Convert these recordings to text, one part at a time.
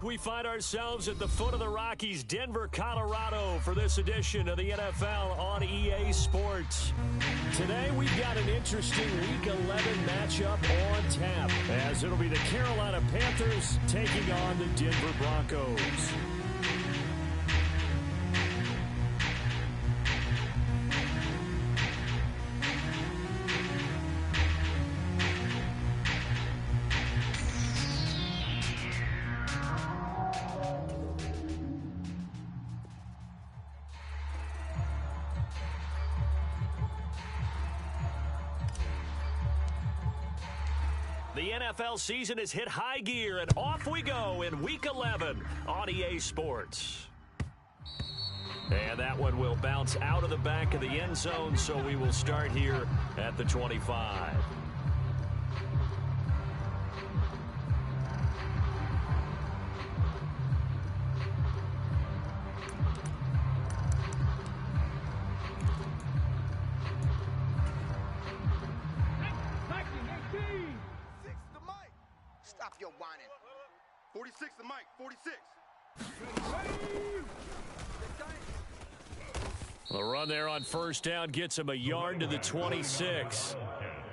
We find ourselves at the foot of the Rockies, Denver, Colorado, for this edition of the NFL on EA Sports. Today, we've got an interesting Week 11 matchup on tap, as it'll be the Carolina Panthers taking on the Denver Broncos. The NFL season has hit high gear, and off we go in Week 11 on EA Sports. And that one will bounce out of the back of the end zone, so we will start here at the 25. Stop your whining. 46 the mic, 46. The run there on first down gets him a yard to the 26.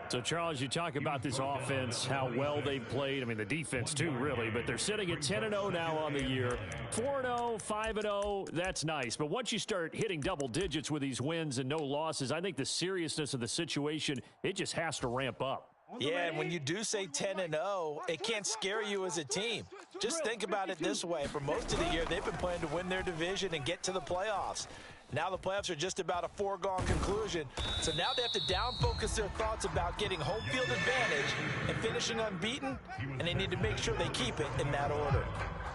So, Charles, you talk about this offense, how well they've played. I mean, the defense, too, really. But they're sitting at 10-0 now on the year. 4-0, 5-0, that's nice. But once you start hitting double digits with these wins and no losses, I think the seriousness of the situation, it just has to ramp up. Yeah, and when you do say 10-0, it can't scare you as a team. Just think about it this way. For most of the year, they've been playing to win their division and get to the playoffs. Now the playoffs are just about a foregone conclusion. So now they have to down-focus their thoughts about getting home field advantage and finishing unbeaten, and they need to make sure they keep it in that order.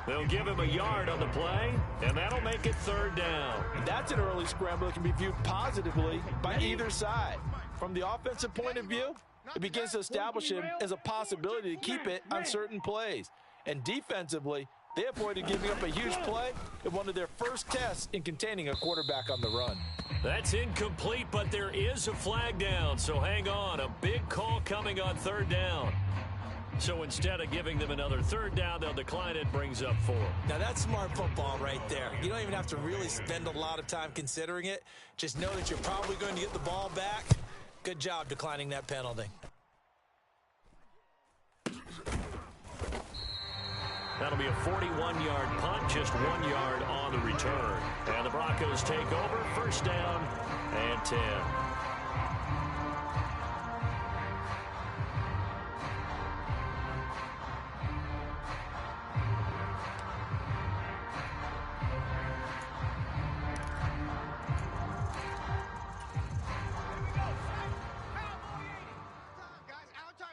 They'll give him a yard on the play, and that'll make it third down. And that's an early scramble that can be viewed positively by either side. From the offensive point of view, it begins to establish him as a possibility to keep it on certain plays. And defensively, they avoided giving up a huge play in one of their first tests in containing a quarterback on the run. That's incomplete, but there is a flag down, so hang on. A big call coming on third down. So instead of giving them another third down, they'll decline it, brings up 4. Now that's smart football right there. You don't even have to really spend a lot of time considering it. Just know that you're probably going to get the ball back. Good job declining that penalty. That'll be a 41-yard punt, just 1 yard on the return. And the Broncos take over, first down and 10.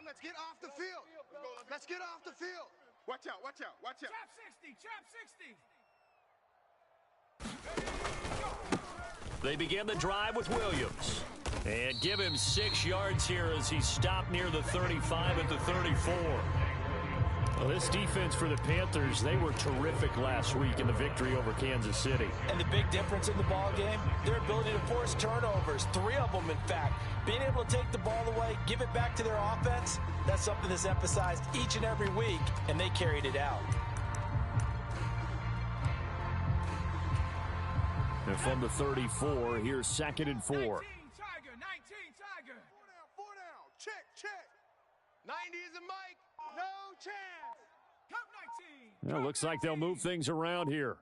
Let's get off the field. Let's get off the field. Watch out, watch out, watch out. Trap 60. They begin the drive with Williams. And give him 6 yards here as he stopped near the 35 at the 34. Well, this defense for the Panthers, they were terrific last week in the victory over Kansas City. And the big difference in the ball game, their ability to force turnovers, 3 of them in fact. Being able to take the ball away, give it back to their offense, that's something that's emphasized each and every week, and they carried it out. And from the 34, here's 2nd and 4. 19 Tiger. 4 down. Check. 90 is a mic. No chance. Cup 19. Well, looks like they'll move things around here.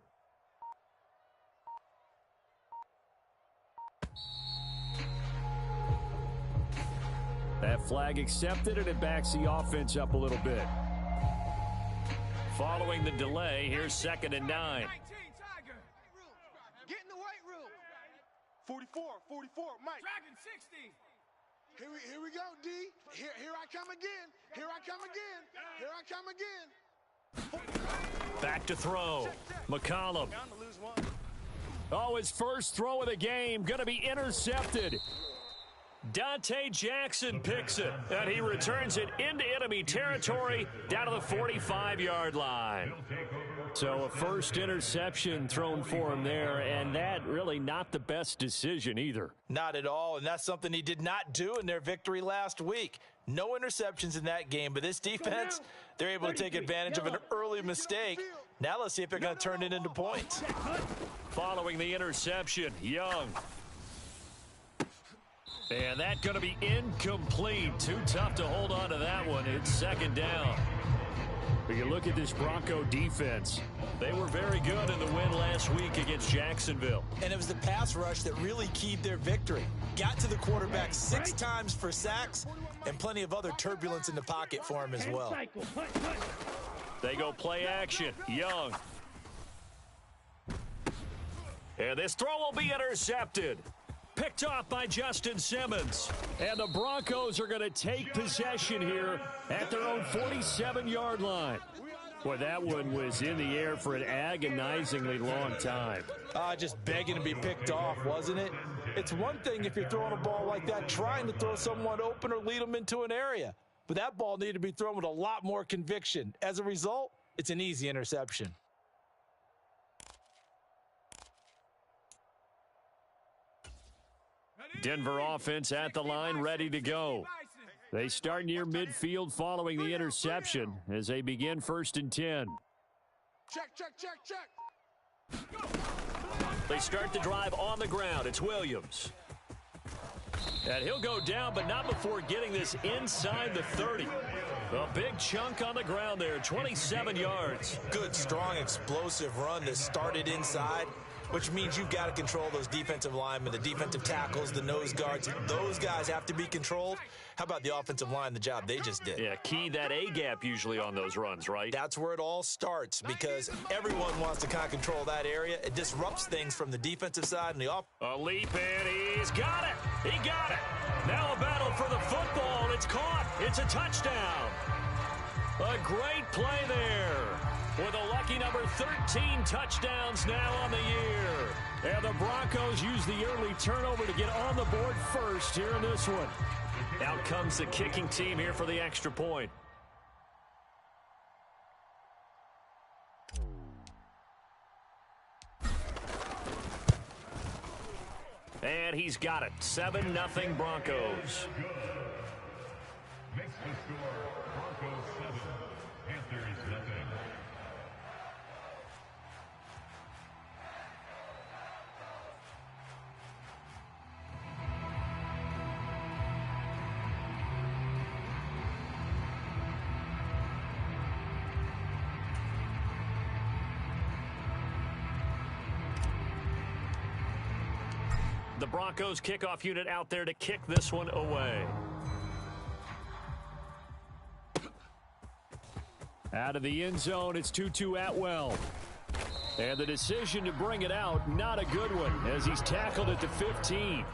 That flag accepted, and it backs the offense up a little bit. Following the delay, here's 2nd and 9. 19 Tiger. Get in the weight room. 44, Mike. Dragon 60. Here we go, D. Here I come again. Here I come again. Back to throw. McCollum. Oh, his first throw of the game going to be intercepted. Dante Jackson picks it, and he returns it into enemy territory down to the 45-yard line. So a first interception thrown for him there, and that really not the best decision either. Not at all, and that's something he did not do in their victory last week. No interceptions in that game, but this defense, they're able to take advantage of an early mistake Now let's see if they're going to turn it into points. Following the interception, Young. And that's going to be incomplete. Too tough to hold on to that one. It's second down. But you look at this Bronco defense. They were very good in the win last week against Jacksonville. And it was the pass rush that really keyed their victory. Got to the quarterback 6 times for sacks and plenty of other turbulence in the pocket for him as well. They go play action. Young. And this throw will be intercepted. Picked off by Justin Simmons. And the Broncos are going to take possession here at their own 47-yard line. Boy, that one was in the air for an agonizingly long time. Just begging to be picked off, wasn't it? It's one thing if you're throwing a ball like that, trying to throw someone open or lead them into an area. But that ball needed to be thrown with a lot more conviction. As a result, it's an easy interception. Denver offense at the line, ready to go. They start near midfield following the interception as they begin 1st and 10. Check, check, check, check. They start the drive on the ground. It's Williams. And he'll go down, but not before getting this inside the 30. A big chunk on the ground there, 27 yards. Good, strong, explosive run that started inside, which means you've got to control those defensive linemen, the defensive tackles, the nose guards. Those guys have to be controlled. How about the offensive line, the job they just did? Yeah, key that A-gap usually on those runs, right? That's where it all starts because everyone wants to kind of control that area. It disrupts things from the defensive side and the off. A leap in, he's got it. He got it. Now a battle for the football. It's caught. It's a touchdown. A great play there. With a lucky number 13 touchdowns now on the year. And the Broncos use the early turnover to get on the board first here in this one. Out comes the kicking team here for the extra point. And he's got it. 7-0 Broncos. Makes the score Broncos 7, Panthers nothing. The Broncos kickoff unit out there to kick this one away. Out of the end zone, it's Tutu Atwell. And the decision to bring it out, not a good one, as he's tackled at the 15.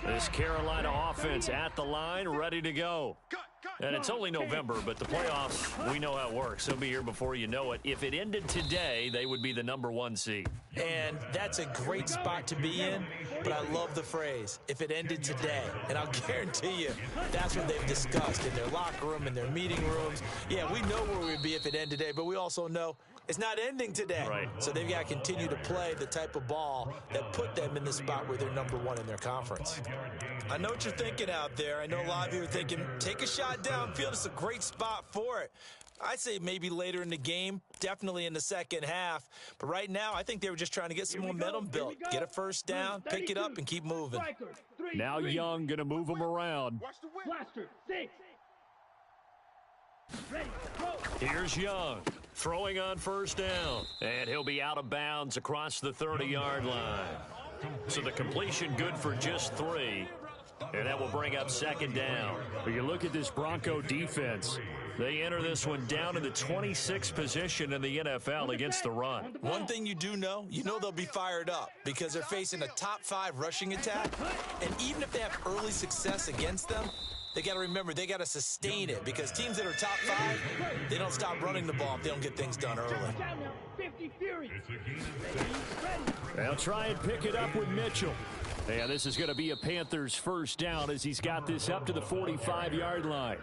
This Carolina offense at the line, ready to go. And it's only November, but the playoffs, we know how it works. They'll be here before you know it. If it ended today, they would be the #1 seed. And that's a great spot to be in, but I love the phrase, if it ended today. And I'll guarantee you, that's what they've discussed in their locker room, in their meeting rooms. Yeah, we know where we'd be if it ended today, but we also know it's not ending today. Right. So they've got to continue to play the type of ball that put them in the spot where they're #1 in their conference. I know what you're thinking out there. I know a lot of you are thinking, take a shot downfield. It's a great spot for it. I'd say maybe later in the game, definitely in the second half. But right now, I think they were just trying to get some momentum built. Get a first down, pick it up, and keep moving. Now Young going to move them around. Watch the wind. Blaster, 6. Ready, go. Here's Young throwing on first down. And he'll be out of bounds across the 30-yard line. So the completion good for just 3. And that will bring up second down. But you look at this Bronco defense. They enter this one down in the 26th position in the NFL against the run. One thing you do know, they'll be fired up because they're facing a top 5 rushing attack. And even if they have early success against them, they got to remember they got to sustain it because teams that are top 5, they don't stop running the ball if they don't get things done early. 50 Fury. They'll try and pick it up with Mitchell. And this is going to be a Panthers first down as he's got this up to the 45-yard line.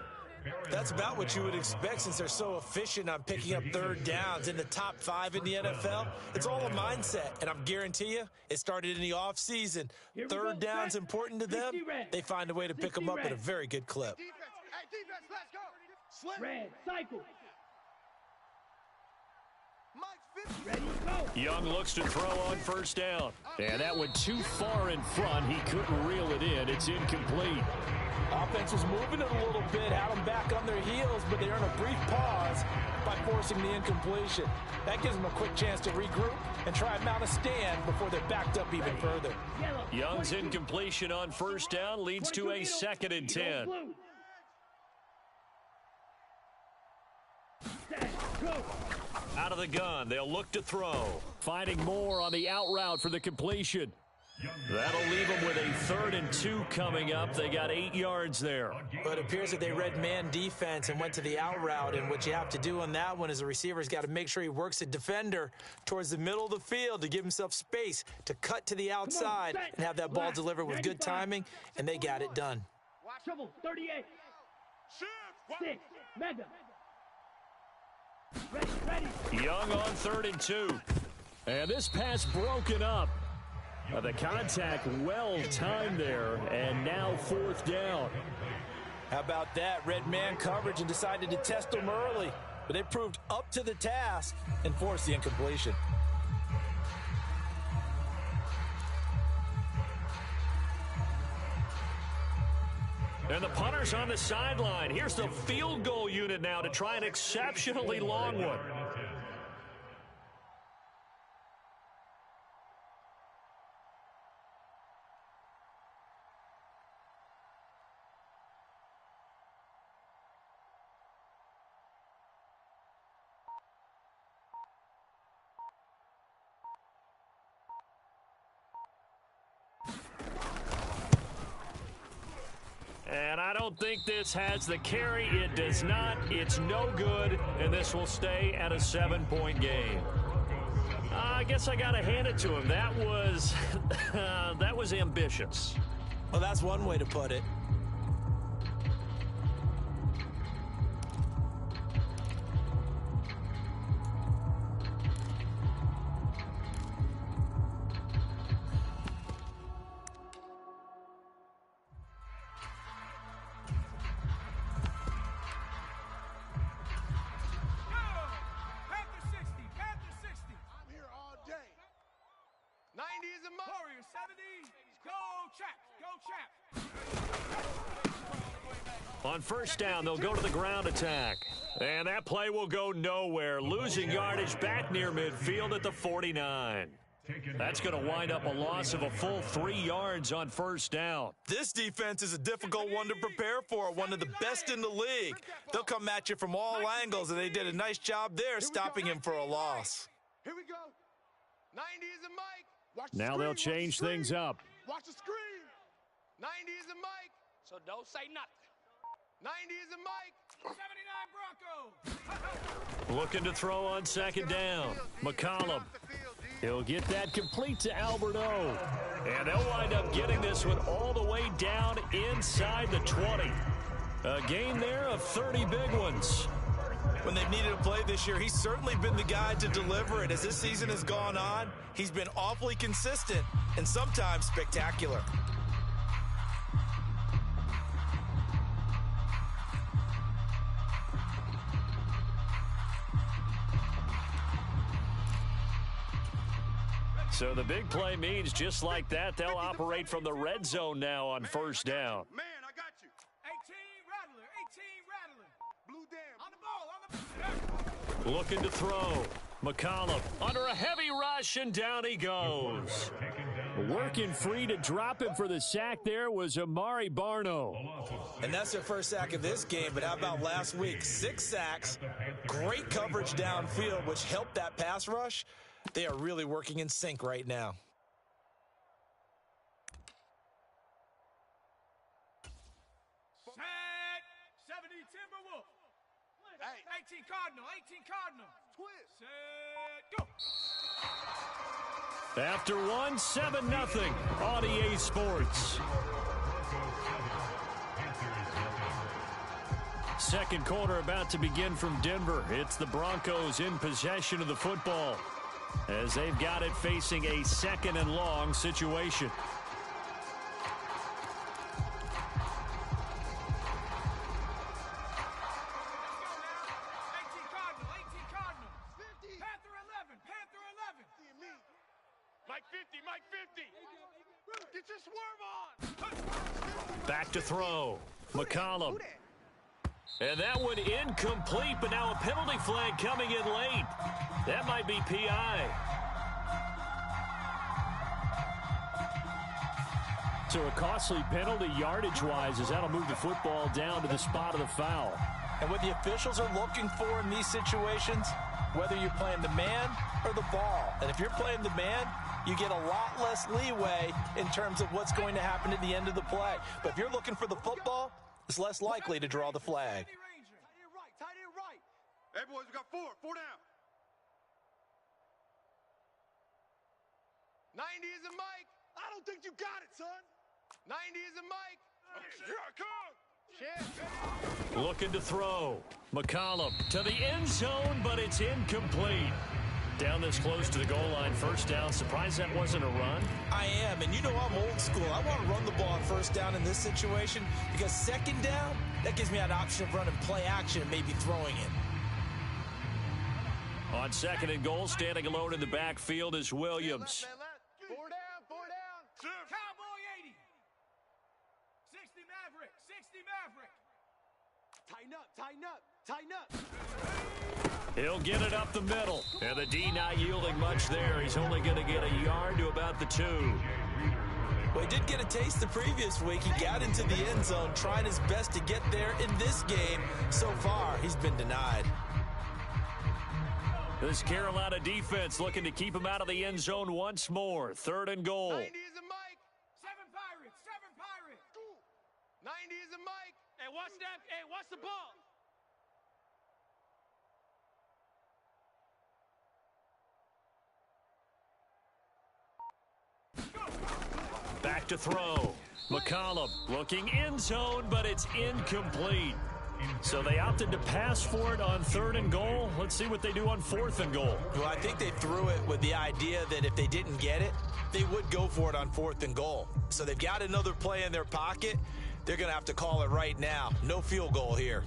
That's about what you would expect since they're so efficient on picking up third downs in the top 5 in the NFL. It's all a mindset, and I guarantee you it started in the offseason. Third down's important to them. They find a way to pick them up at a very good clip. Defense, let's go. Slip. Red, cycle. Mike, 50. Ready, go. Young looks to throw on first down. And that went too far in front. He couldn't reel it in. It's incomplete. Offense was moving it a little bit, had them back on their heels, but they earn a brief pause by forcing the incompletion. That gives them a quick chance to regroup and try and mount a stand before they're backed up even further. Yellow. Young's incompletion on first down leads to a 2nd and 10. Blue. Set, go. Out of the gun, they'll look to throw. Finding more on the out route for the completion. That'll leave them with a 3rd and 2 coming up. They got 8 yards there. But it appears that they read man defense and went to the out route, and what you have to do on that one is the receiver's got to make sure he works the defender towards the middle of the field to give himself space to cut to the outside and have that ball delivered with good timing, and they got it done. Trouble, 38. 6, mega. Ready. Young on 3rd and 2. And this pass broken up. The contact well timed there, and now 4th down. How about that? Red man coverage and decided to test them early, but they proved up to the task and forced the incompletion. And the punter's on the sideline. Here's the field goal unit now to try an exceptionally long one. And I don't think this has the carry. It does not. It's no good, and this will stay at a 7-point game. I guess I got to hand it to him. That was that was ambitious. Well, that's one way to put it. Warriors 70, go Chaps. On first down, they'll go to the ground attack. And that play will go nowhere. Losing yardage back near midfield at the 49. That's going to wind up a loss of a full 3 yards on first down. This defense is a difficult one to prepare for, one of the best in the league. They'll come at you from all angles, and they did a nice job there stopping him for a loss. Here we go. 90 is a mic. Watch the Now screen, they'll change things up. Watch the screen. 90 is a mic. So don't say nothing. 90 is a mic. 79 Broncos. Looking to throw on second down. McCollum. He'll get that complete to Alberto. And they'll wind up getting this one all the way down inside the 20. A game there of 30 big ones. When they've needed a play this year, he's certainly been the guy to deliver it. As this season has gone on, he's been awfully consistent and sometimes spectacular. So the big play means just like that, they'll operate from the red zone now on first down. Man, I got you. 18 Rattler. 18 Rattler. Blue down. On the ball. Looking to throw. McCollum under a heavy rush, and down he goes. Working free to drop him for the sack there was Amari Barno. And that's their first sack of this game, but how about last week? 6 sacks, great coverage downfield, which helped that pass rush. They are really working in sync right now. Set. 70 Timberwolf. 18 Cardinal. 18 Cardinal. Twist. Set. Go. After 1-7-0 on EA Sports. Second quarter about to begin from Denver. It's the Broncos in possession of the football as they've got it facing a second and long situation. Get your swerve on. Back to throw. McCollum. And that one incomplete, but now a penalty flag coming in late. That might be PI. So a costly penalty yardage-wise as that'll move the football down to the spot of the foul. And what the officials are looking for in these situations, whether you're playing the man or the ball. And if you're playing the man, you get a lot less leeway in terms of what's going to happen at the end of the play. But if you're looking for the football, it's less likely to draw the flag. Tight end right. Hey, boys, we got four down. 90 is a mic. I don't think you got it, son. 90 is a mic. Here I come. Shit. Looking to throw. McCollum to the end zone, but it's incomplete. Down this close to the goal line, first down. Surprised that wasn't a run? I am, and you know I'm old school. I want to run the ball on first down in this situation because second down, that gives me an option of running play action and maybe throwing it. On second and goal, standing alone in the backfield is Williams. Four down. Cowboy 80. 60 Maverick. 60 Maverick. Tighten up. He'll get it up the middle. And the D not yielding much there. He's only going to get a yard to about the 2. Well, he did get a taste the previous week. He got into the end zone, trying his best to get there in this game. So far, he's been denied. This Carolina defense looking to keep him out of the end zone once more. Third and goal. 90 is a mic. 7 Pirates. 90 is a mic. Hey, watch that. Hey, watch the ball. Back to throw. McCollum looking end zone, but it's incomplete. So they opted to pass for it on third and goal. Let's see what they do on fourth and goal. Well, I think they threw it with the idea that if they didn't get it, they would go for it on fourth and goal. So they've got another play in their pocket. They're going to have to call it right now. No field goal here.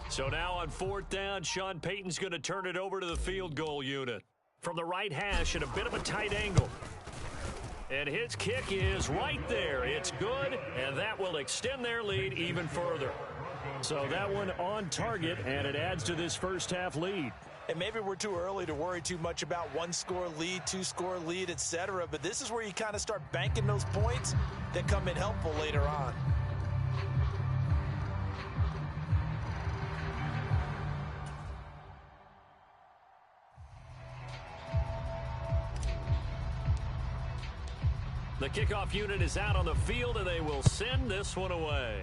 So now on fourth down, Sean Payton's going to turn it over to the field goal unit. From the right hash at a bit of a tight angle. And his kick is right there. It's good, and that will extend their lead even further. So that one on target, and it adds to this first half lead. And maybe we're too early to worry too much about one-score lead, two-score lead, etc. But this is where you kind of start banking those points that come in helpful later on. The kickoff unit is out on the field, and they will send this one away.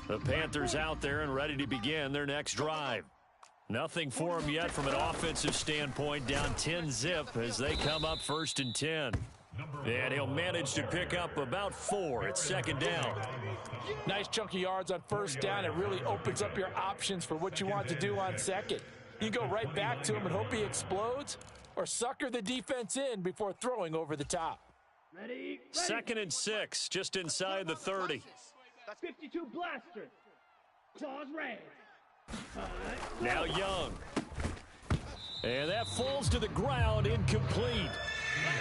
The Panthers out there and ready to begin their next drive. Nothing for them yet from an offensive standpoint, down 10-zip as they come up first and 10. And he'll manage to pick up about 4 at second down. Nice chunky yards on first down. It really opens up your options for what you want to do on second. You go right back to him and hope he explodes, or sucker the defense in before throwing over the top. Ready. Second and 6, just inside the 30. 52 blaster. Claws raised. Now Young. And that falls to the ground, incomplete.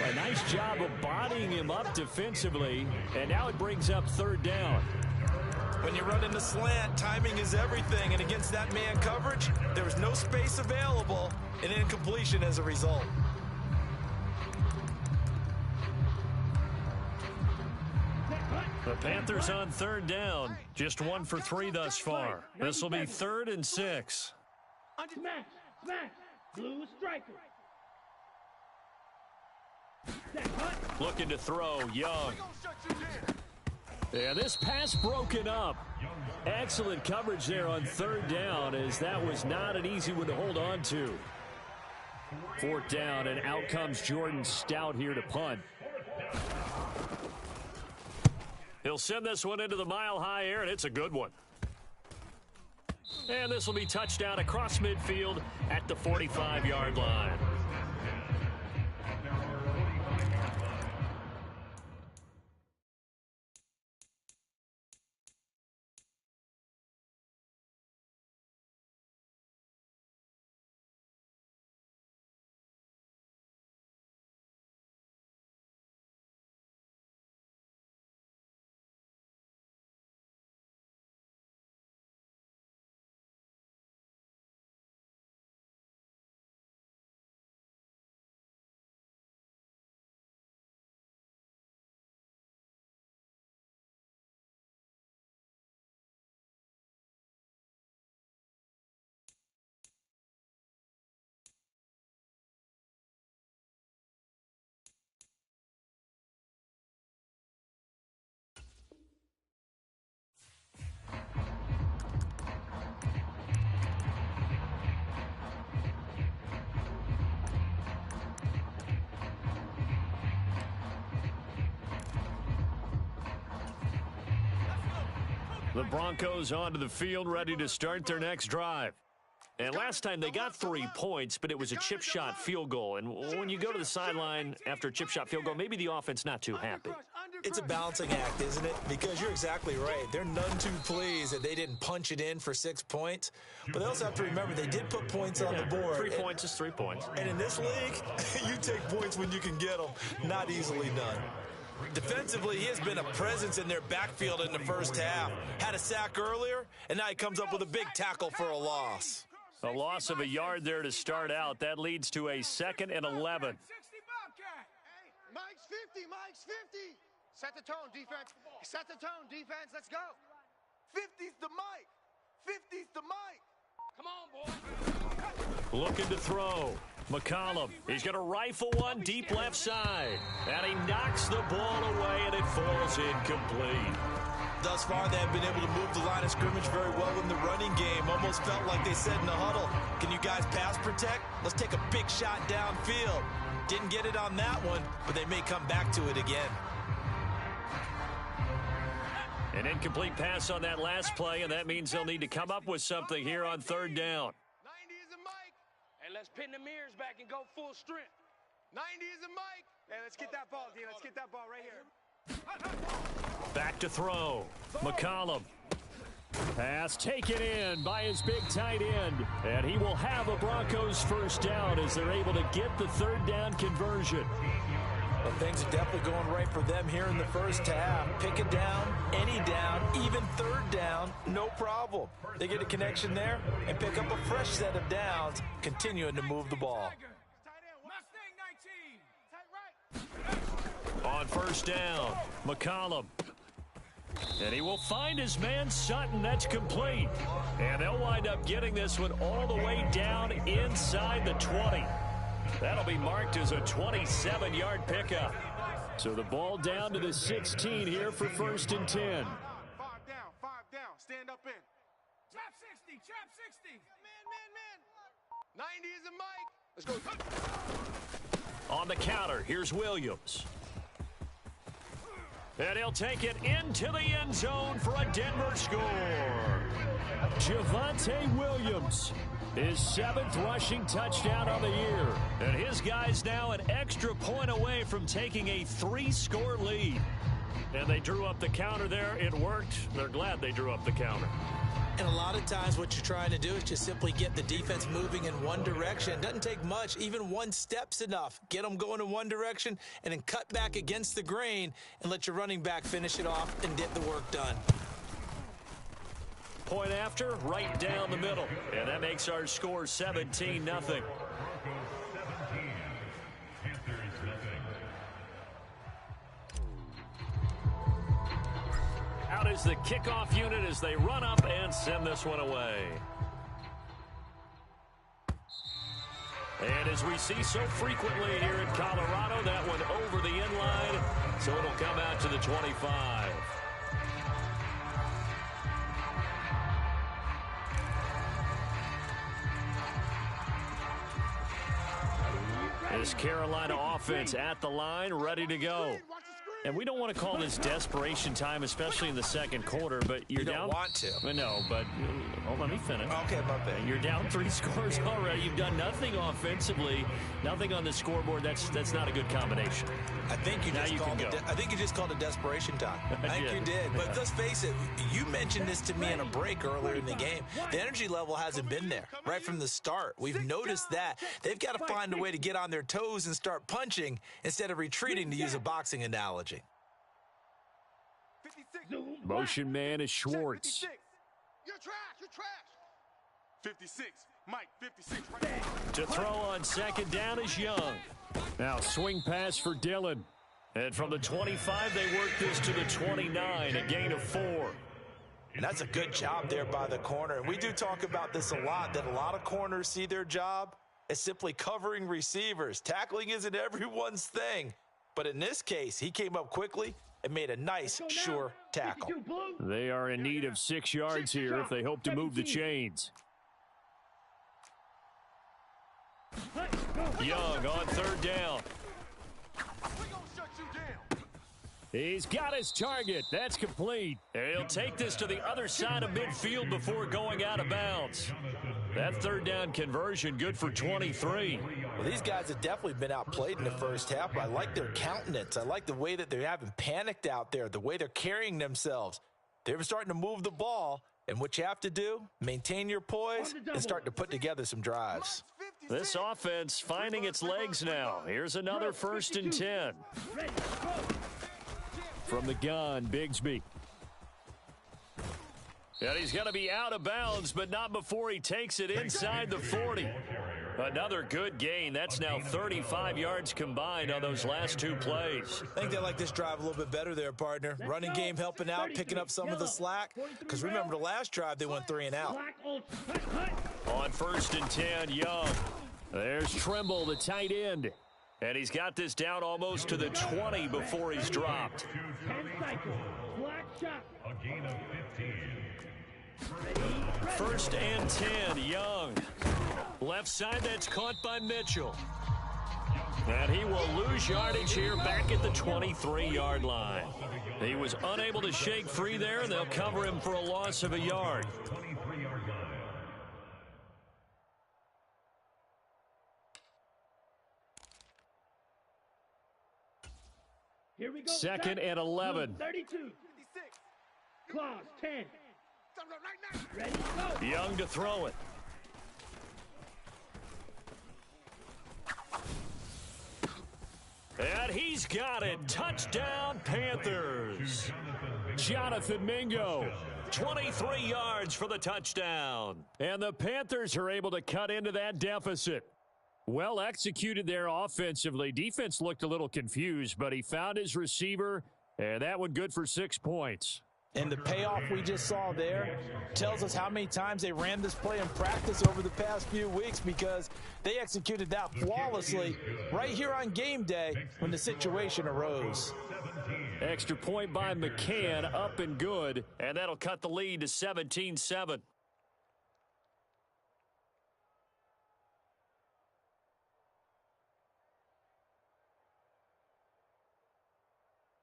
A nice job of bodying him up defensively, and now it brings up third down. When you run in the slant, timing is everything, and against that man coverage, there was no space available, and incompletion as a result. Panthers on third down. Just 1 for 3 thus far. This will be 3rd and 6. Smash, smash, blue striker. Looking to throw, Young. Yeah, this pass broken up. Excellent coverage there on 3rd down, as that was not an easy one to hold on to. 4th down, and out comes Jordan Stout here to punt. He'll send this one into the mile-high air, and it's a good one. And this will be touchdown across midfield at the 45-yard line. The Broncos onto the field, ready to start their next drive. And last time they got 3 points, but it was a chip shot field goal. And when you go to the sideline after a chip shot field goal, maybe the offense not too happy. It's a balancing act, isn't it? Because you're exactly right. They're none too pleased that they didn't punch it in for 6 points. But they also have to remember they did put points on the board. 3 points is 3 points. And in this league, you take points when you can get them. Not easily done. Defensively, he has been a presence in their backfield in the first half. Had a sack earlier, and now he comes up with a big tackle for a loss. A loss of a yard there to start out. That leads to a 2nd and 11. Mike's 50, Mike's 50. Set the tone, defense. Set the tone, defense. Let's go. 50's the Mike. 50's the Mike. Come on, boy. Looking to throw. McCollum, he's going to rifle one deep left side. And he knocks the ball away, and it falls incomplete. Thus far, they have been able to move the line of scrimmage very well in the running game. Almost felt like they said in the huddle, can you guys pass protect? Let's take a big shot downfield. Didn't get it on that one, but they may come back to it again. An incomplete pass on that last play, and that means they'll need to come up with something here on 3rd down. 90 is a Mike. And let's pin the mirrors back and go full strength. 90 is a Mike. Hey, let's get that ball, D. Let's get that ball right here. Back to throw. McCollum. Pass taken in by his big tight end. And he will have a Broncos first down as they're able to get the 3rd down conversion. Well, things are definitely going right for them here in the first half. Pick it down, any down, even 3rd down, no problem. They get a connection there and pick up a fresh set of downs, continuing to move the ball. On 1st down, McCollum. And he will find his man Sutton. That's complete. And they'll wind up getting this one all the way down inside the 20. That'll be marked as a 27-yard pickup. So the ball down to the 16 here for 1st and 10. 5 down, 5 down. Stand up in. Trap 60, trap 60. Man. 90 is a Mike. Let's go. On the counter, here's Williams. And he'll take it into the end zone for a Denver score. Javonte Williams, his 7th rushing touchdown of the year. And his guys now an extra point away from taking a 3-score lead. And they drew up the counter there. It worked. They're glad they drew up the counter. And a lot of times what you're trying to do is just simply get the defense moving in one direction. Doesn't take much. Even one step's enough. Get them going in one direction and then cut back against the grain and let your running back finish it off and get the work done. Point after, right down the middle. And that makes our score 17-0. Broncos 17, Panthers nothing. the kickoff unit as they run up and send this one away. And as we see so frequently here in Colorado, that one over the end line, so it'll come out to the 25. This Carolina offense at the line, ready to go. And we don't want to call this desperation time, especially in the second quarter, but you're down. You don't want to. No, but let me finish. Okay, my bad. You're down 3 scores already. You've done nothing offensively, nothing on the scoreboard. That's not a good combination. I think you just called it desperation time. I think you did. But let's face it, you mentioned this to me in a break earlier in the game. The energy level hasn't been there right from the start. We've noticed that. They've got to find a way to get on their toes and start punching instead of retreating, to use a boxing analogy. Motion man is Schwartz. You're trash. You're trash. 56. Mike, 56. Right. To throw on second down is Young. Now swing pass for Dillon. And from the 25, they work this to the 29, a gain of 4. And that's a good job there by the corner. And we do talk about this a lot, that a lot of corners see their job as simply covering receivers. Tackling isn't everyone's thing. But in this case, he came up quickly and made a nice, sure tackle. They are in need of 6 yards here if they hope to move the chains. Young on third down. He's got his target. That's complete. He'll take this to the other side of midfield before going out of bounds. That third down conversion good for 23. Well, these guys have definitely been outplayed in the first half, but I like their countenance. I like the way that they haven't panicked out there, the way they're carrying themselves. They're starting to move the ball, and what you have to do, maintain your poise and start to put together some drives. This offense finding its legs now. Here's another 1st and 10. From the gun, Bigsby. And he's going to be out of bounds, but not before he takes it inside the 40. Another good gain. That's now 35 yards combined on those last 2 plays. I think they like this drive a little bit better there, partner. Running game helping out, picking up some of the slack. Because remember, the last drive, they went 3 and out. On 1st and 10, Young. There's Trimble, the tight end. And he's got this down almost to the 20 before he's dropped. A gain of 15. 1st and 10, Young. Left side, that's caught by Mitchell. And he will lose yardage here back at the 23-yard line. He was unable to shake free there, and they'll cover him for a loss of a yard. 23-yard line. Here we go. 2nd and 11. 32. Claws 10. Ready, go. Young to throw it. And he's got it. Touchdown, Panthers. Jonathan Mingo. 23 yards for the touchdown. And the Panthers are able to cut into that deficit. Well executed there offensively. Defense looked a little confused, but he found his receiver, and that one good for 6 points. And the payoff we just saw there tells us how many times they ran this play in practice over the past few weeks, because they executed that flawlessly right here on game day when the situation arose. Extra point by McCann, up and good, and that'll cut the lead to 17-7.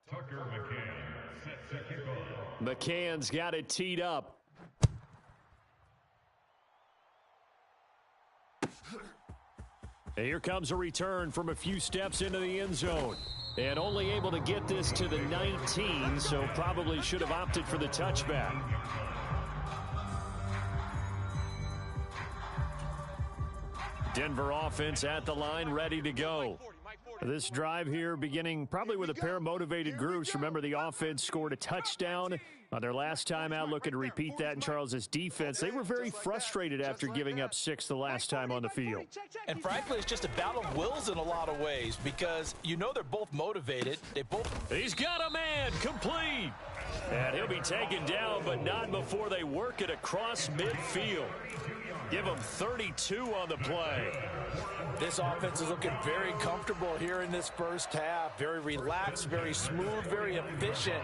Tucker McCann set to kick off. McCann's got it teed up. And here comes a return from a few steps into the end zone. And only able to get this to the 19, so probably should have opted for the touchback. Denver offense at the line, ready to go. This drive here beginning probably with a pair of motivated groups. Remember, the offense scored a touchdown On their last time out, looking to repeat that in Charles's defense. They were very frustrated after giving up 6 the last time on the field. And frankly, it's just a battle of wills in a lot of ways because you know they're both motivated. He's got a man, complete. And he'll be taken down, but not before they work it across midfield. Give him 32 on the play. This offense is looking very comfortable here in this first half. Very relaxed, very smooth, very efficient.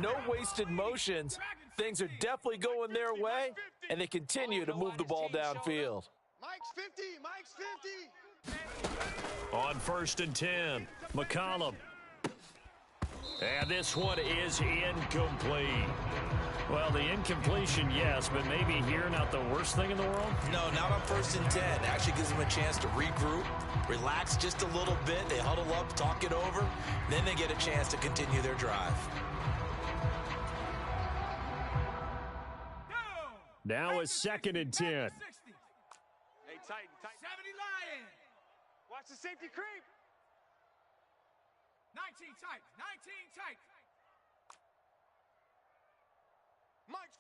No wasted motions. Things are definitely going their way, and they continue to move the ball downfield. Mike's 50, Mike's 50. On 1st and 10, McCollum. And this one is incomplete. Well, the incompletion, yes, but maybe here not the worst thing in the world? No, not on 1st and 10. Actually gives them a chance to regroup, relax just a little bit. They huddle up, talk it over, then they get a chance to continue their drive. Now is 2nd and 10. Hey, Titan. 70 Lion. Watch the safety creep. 19 tight. 19 tight. Mike's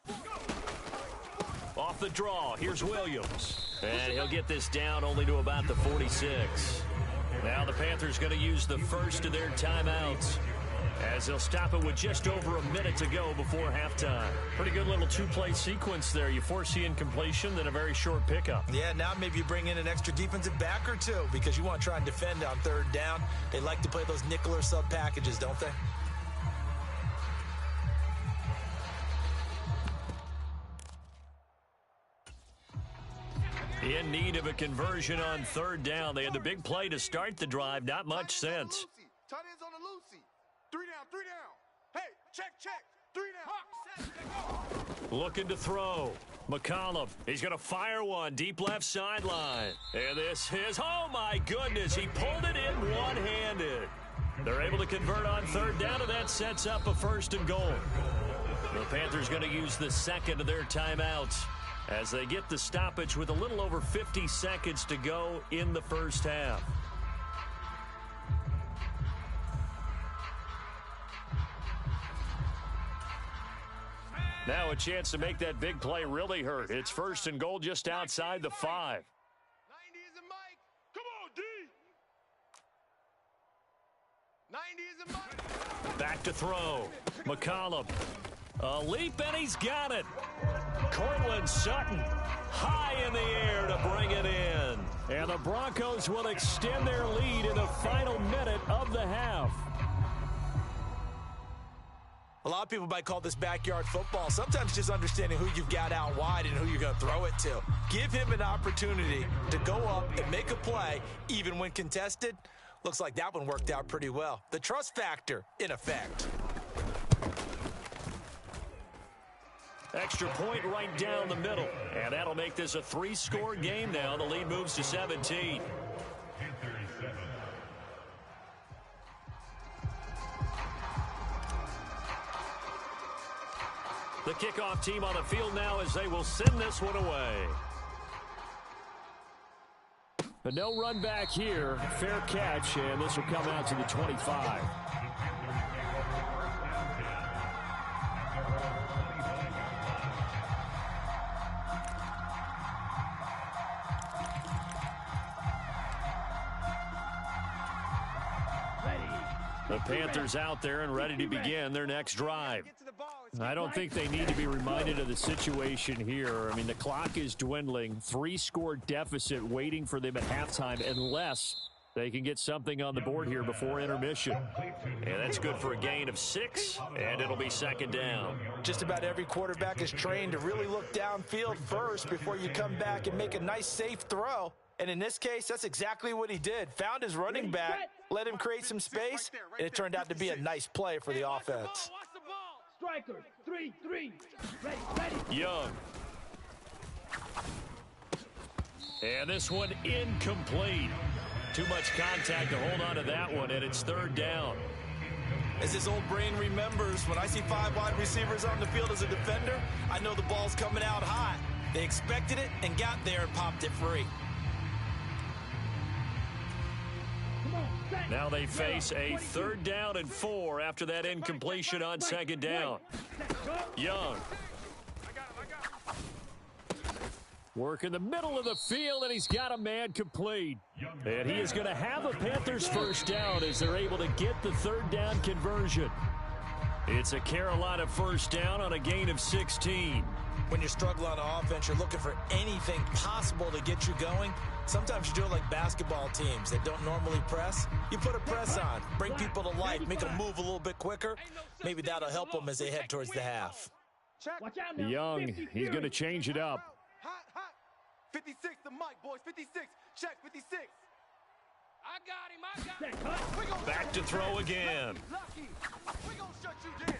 4. Off the draw, here's Williams. And he'll get this down only to about the 46. Now the Panthers going to use the first of their timeouts, as they'll stop it with just over a minute to go before halftime. Pretty good little 2-play sequence there. You force the incompletion, then a very short pickup. Yeah, now maybe you bring in an extra defensive back or two because you want to try and defend on 3rd down. They like to play those nickel or sub packages, don't they? In need of a conversion on 3rd down. They had the big play to start the drive. Not much sense. Tight ends on the Lucy. 3 down. Hey, check. 3 down. Looking to throw. McCollum. He's going to fire one deep left sideline. And this is, oh my goodness, he pulled it in one-handed. They're able to convert on 3rd down, and that sets up a 1st and goal. The Panthers going to use the second of their timeouts as they get the stoppage with a little over 50 seconds to go in the first half. Now a chance to make that big play really hurt. It's 1st and goal just outside the 5. 90 is a Mike. Come on, D. 90 is a Mike. Back to throw. McCollum. A leap, and he's got it. Cortland Sutton high in the air to bring it in. And the Broncos will extend their lead in the final minute of the half. A lot of people might call this backyard football. Sometimes just understanding who you've got out wide and who you're going to throw it to. Give him an opportunity to go up and make a play, even when contested. Looks like that one worked out pretty well. The trust factor in effect. Extra point right down the middle. And that'll make this a 3-score game now. The lead moves to 17. The kickoff team on the field now as they will send this one away. But no run back here. Fair catch, and this will come out to the 25. The Panthers out there and ready to begin their next drive. I don't think they need to be reminded of the situation here. I mean, the clock is dwindling. 3-score deficit waiting for them at halftime unless they can get something on the board here before intermission. And that's good for a gain of 6, and it'll be 2nd down. Just about every quarterback is trained to really look downfield first before you come back and make a nice, safe throw. And in this case, that's exactly what he did. Found his running back, let him create some space, and it turned out to be a nice play for the offense. Strikers, 3-3. Ready. Young. And this one incomplete. Too much contact to hold on to that one, and it's 3rd down. As his old brain remembers, when I see 5 wide receivers on the field as a defender, I know the ball's coming out hot. They expected it and got there and popped it free. Come on. Now they face a 3rd down and 4 after that incompletion on 2nd down. Young. Work in the middle of the field, and he's got a man complete. And he is going to have a Panthers 1st down as they're able to get the 3rd down conversion. It's a Carolina 1st down on a gain of 16. When you're struggling on offense, you're looking for anything possible to get you going. Sometimes you do it like basketball teams that don't normally press. You put a press on, bring people to life, make them move a little bit quicker. Maybe that'll help them as they head towards the half. Young, he's going to change it up. Hot, hot. 56 to Mike, boys. 56. Check 56. I got him. Back to throw again. Lucky. We gonna shut you down.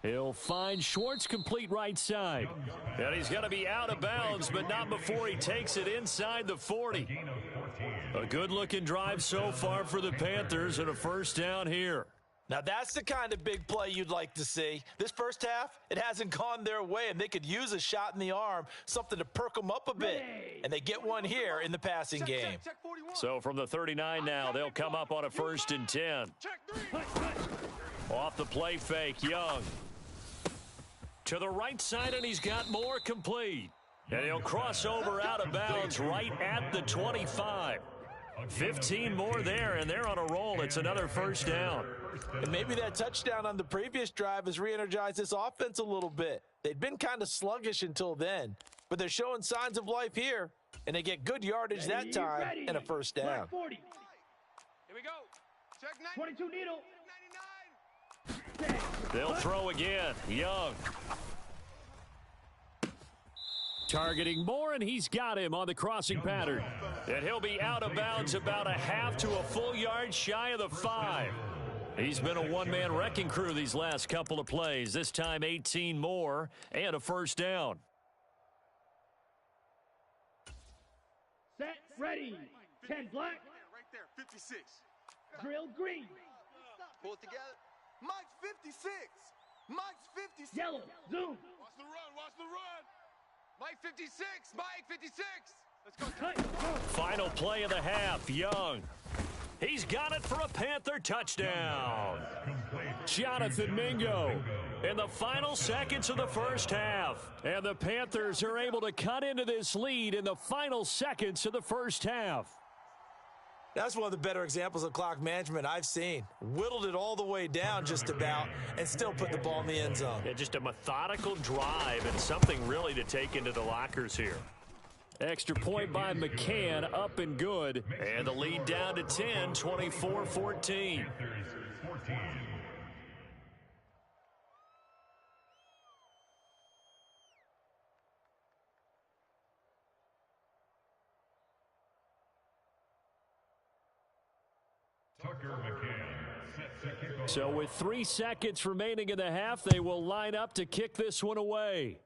He'll find Schwartz complete right side. And he's going to be out of bounds, but not before he takes it inside the 40. A good-looking drive so far for the Panthers and a 1st down here. Now, that's the kind of big play you'd like to see. This 1st half, it hasn't gone their way, and they could use a shot in the arm, something to perk them up a bit. And they get one here in the passing game. So from the 39 now, they'll come up on a 1st and 10. Off the play fake, Young. To the right side, and he's got more complete. And he'll cross over out of bounds right at the 25. 15 more there, and they're on a roll. It's another 1st down. And maybe that touchdown on the previous drive has re-energized this offense a little bit. They'd been kind of sluggish until then, but they're showing signs of life here, and they get good yardage that time and a 1st down. 40. Here we go. Check 22 needle. 99. They'll throw again. Young. Targeting Moore, and he's got him on the crossing pattern. And he'll be out of bounds about a half to a full yard shy of the 5. He's been a one-man wrecking crew these last couple of plays. This time 18 more and a 1st down. Set, ready. 10 black. Right there, 56. Drill green. Pull it together. Mike's 56. Mike's 56. Yellow, zoom. Watch the run, watch the run. Mike 56, Mike 56. Let's go. Cut. Final play of the half, Young. He's got it for a Panther touchdown. Jonathan Mingo in the final seconds of the 1st half. And the Panthers are able to cut into this lead in the final seconds of the 1st half. That's one of the better examples of clock management I've seen. Whittled it all the way down just about and still put the ball in the end zone. Yeah, just a methodical drive and something really to take into the lockers here. Extra point by McCann, up and good. And the lead down to 10, 24-14. So with 3 seconds remaining in the half, they will line up to kick this one away.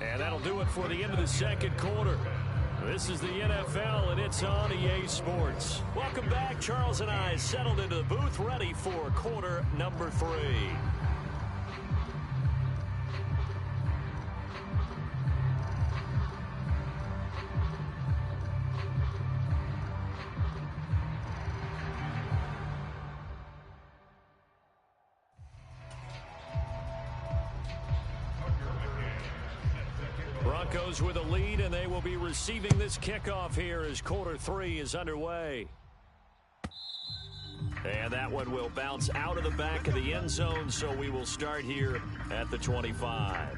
And that'll do it for the end of the 2nd quarter. This is the NFL, and it's on EA Sports. Welcome back. Charles and I settled into the booth, ready for quarter number 3. Broncos with a lead, and they will be receiving this kickoff here as quarter 3 is underway. And that one will bounce out of the back of the end zone, so we will start here at the 25.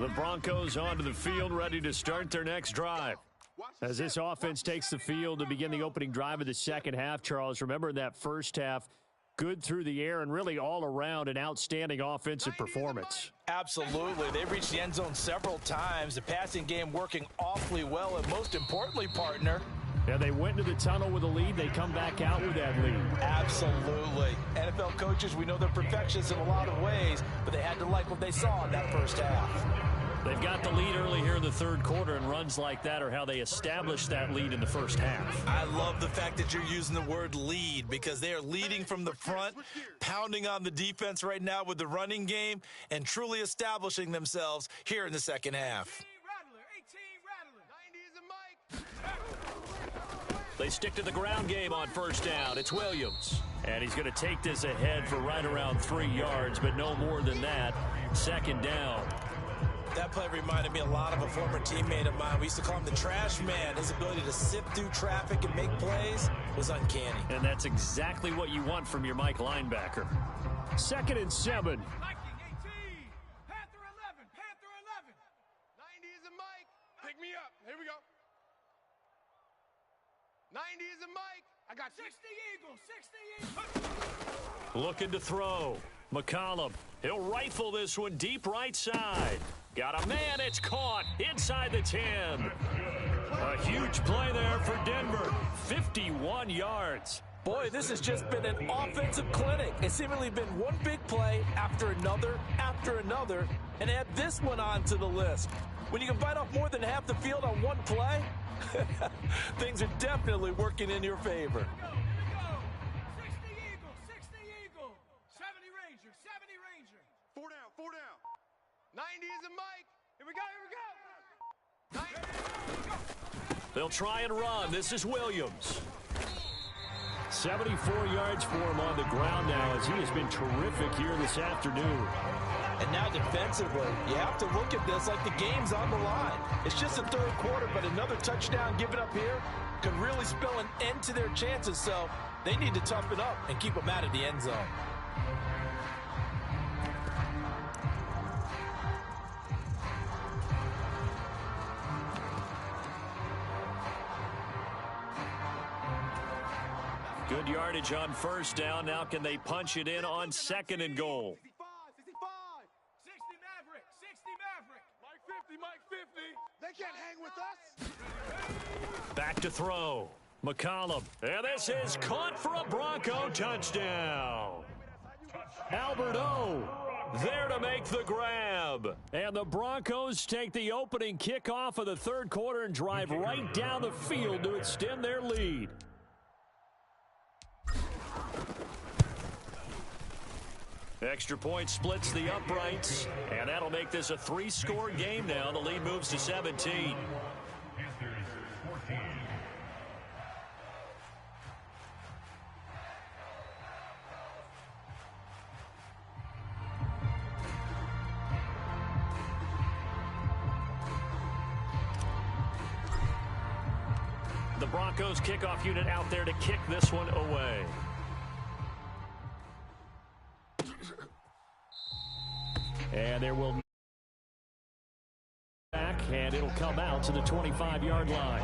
The Broncos onto the field, ready to start their next drive. As this offense takes the field to begin the opening drive of the 2nd half, Charles, remember in that 1st half, good through the air and really all around an outstanding offensive performance. Absolutely. They've reached the end zone several times. The passing game working awfully well, and most importantly, partner, Yeah, they went into the tunnel with a lead. They come back out with that lead. Absolutely. NFL coaches, we know they're perfectionists in a lot of ways, but they had to like what they saw in that 1st half. They've got the lead early here in the third quarter, and runs like that are how they established that lead in the first half. I love the fact that you're using the word lead because they are leading from the front, pounding on the defense right now with the running game, and truly establishing themselves here in the second half. They stick to the ground game on first down. It's Williams. And he's going to take this ahead for right around 3 yards, but no more than that. Second down. That play reminded me a lot of a former teammate of mine. We used to call him the trash man. His ability to sift through traffic and make plays was uncanny. And that's exactly what you want from your Mike linebacker. 2nd and 7. Viking 18. Panther 11. Panther 11. 90 is a Mike. Pick me up. Here we go. 90 is a Mike. I got 60 Eagles. 60 Eagles. Looking to throw. McCollum. He'll rifle this one deep right side. Got a man. It's caught inside the 10. A huge play there for Denver. 51 yards. Boy, this has just been an offensive clinic. It's seemingly been one big play after another, and add this one onto the list. When you can bite off more than half the field on one play, things are definitely working in your favor. 60 Eagles. 60 Eagles. 70 Ranger. 70 Ranger. 4 down. 4 down. 90 is a Mike. Here we go. Here we go. 90. They'll try and run. This is Williams. 74 yards for him on the ground now as he has been terrific here this afternoon. And now defensively, you have to look at this like the game's on the line. It's just the third quarter, but another touchdown given up here could really spell an end to their chances, so they need to toughen up and keep them out of the end zone. Good yardage on first down. Now can they punch it in on 2nd and goal? 65. 60 Maverick. 60 Maverick. Mike 50. They can't hang with us. Back to throw. McCollum. And this is caught for a Bronco touchdown. Albert O there to make the grab. And the Broncos take the opening kickoff of the third quarter and drive right down the field to extend their lead. Extra point splits the uprights, and that'll make this a 3-score game now. The lead moves to 17. The Broncos kickoff unit out there to kick this one away. And there will back, and it'll come out to the 25-yard line.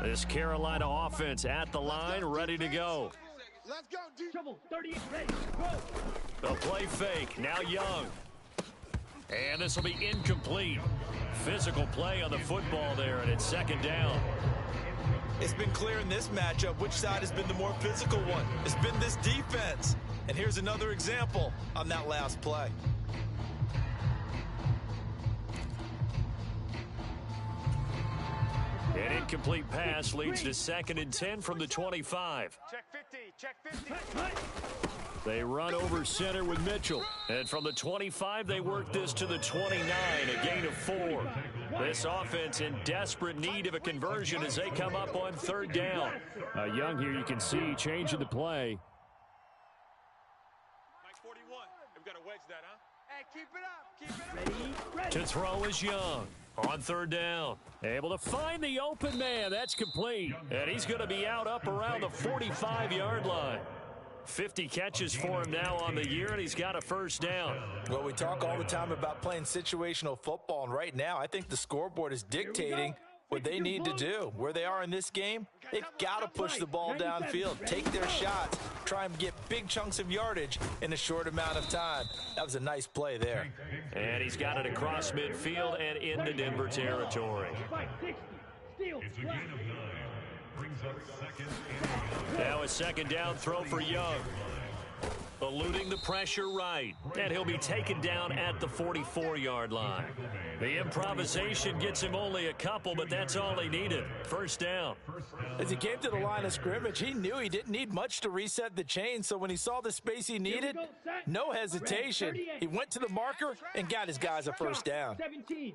This Carolina offense at the line, ready to go. Let's go, dude. Trouble, 38, ready, go. They'll play fake. Now Young. And this will be incomplete. Physical play on the football there, and it's 2nd down. It's been clear in this matchup which side has been the more physical one. It's been this defense. And here's another example on that last play. An incomplete pass leads to 2nd and 10 from the 25. Check 50. Check 50. They run over center with Mitchell. And from the 25, they work this to the 29, a gain of 4. This offense in desperate need of a conversion as they come up on 3rd down. Young here, you can see, changing the play. Mike 41. We've got to wedge that, huh? Hey, keep it up. Keep it up. Ready. To throw is Young. On 3rd down. Able to find the open man. That's complete. And he's going to be out up around the 45-yard line. 50 catches for him now on the year, and he's got a 1st down. Well, we talk all the time about playing situational football, and right now I think the scoreboard is dictating what they need to do. Where they are in this game, they've got to push the ball downfield, take their shots, try and get big chunks of yardage in a short amount of time. That was a nice play there. And he's got it across midfield and into Denver territory. Steal. It's a gain Black. of 9. Brings up second and Now a second down throw for Young. Eluding the pressure right. And he'll be taken down at the 44-yard line. The improvisation gets him only a couple, but that's all he needed. First down. As he came to the line of scrimmage, he knew he didn't need much to reset the chain, so when he saw the space he needed, no hesitation. He went to the marker and got his guys a first down. 17.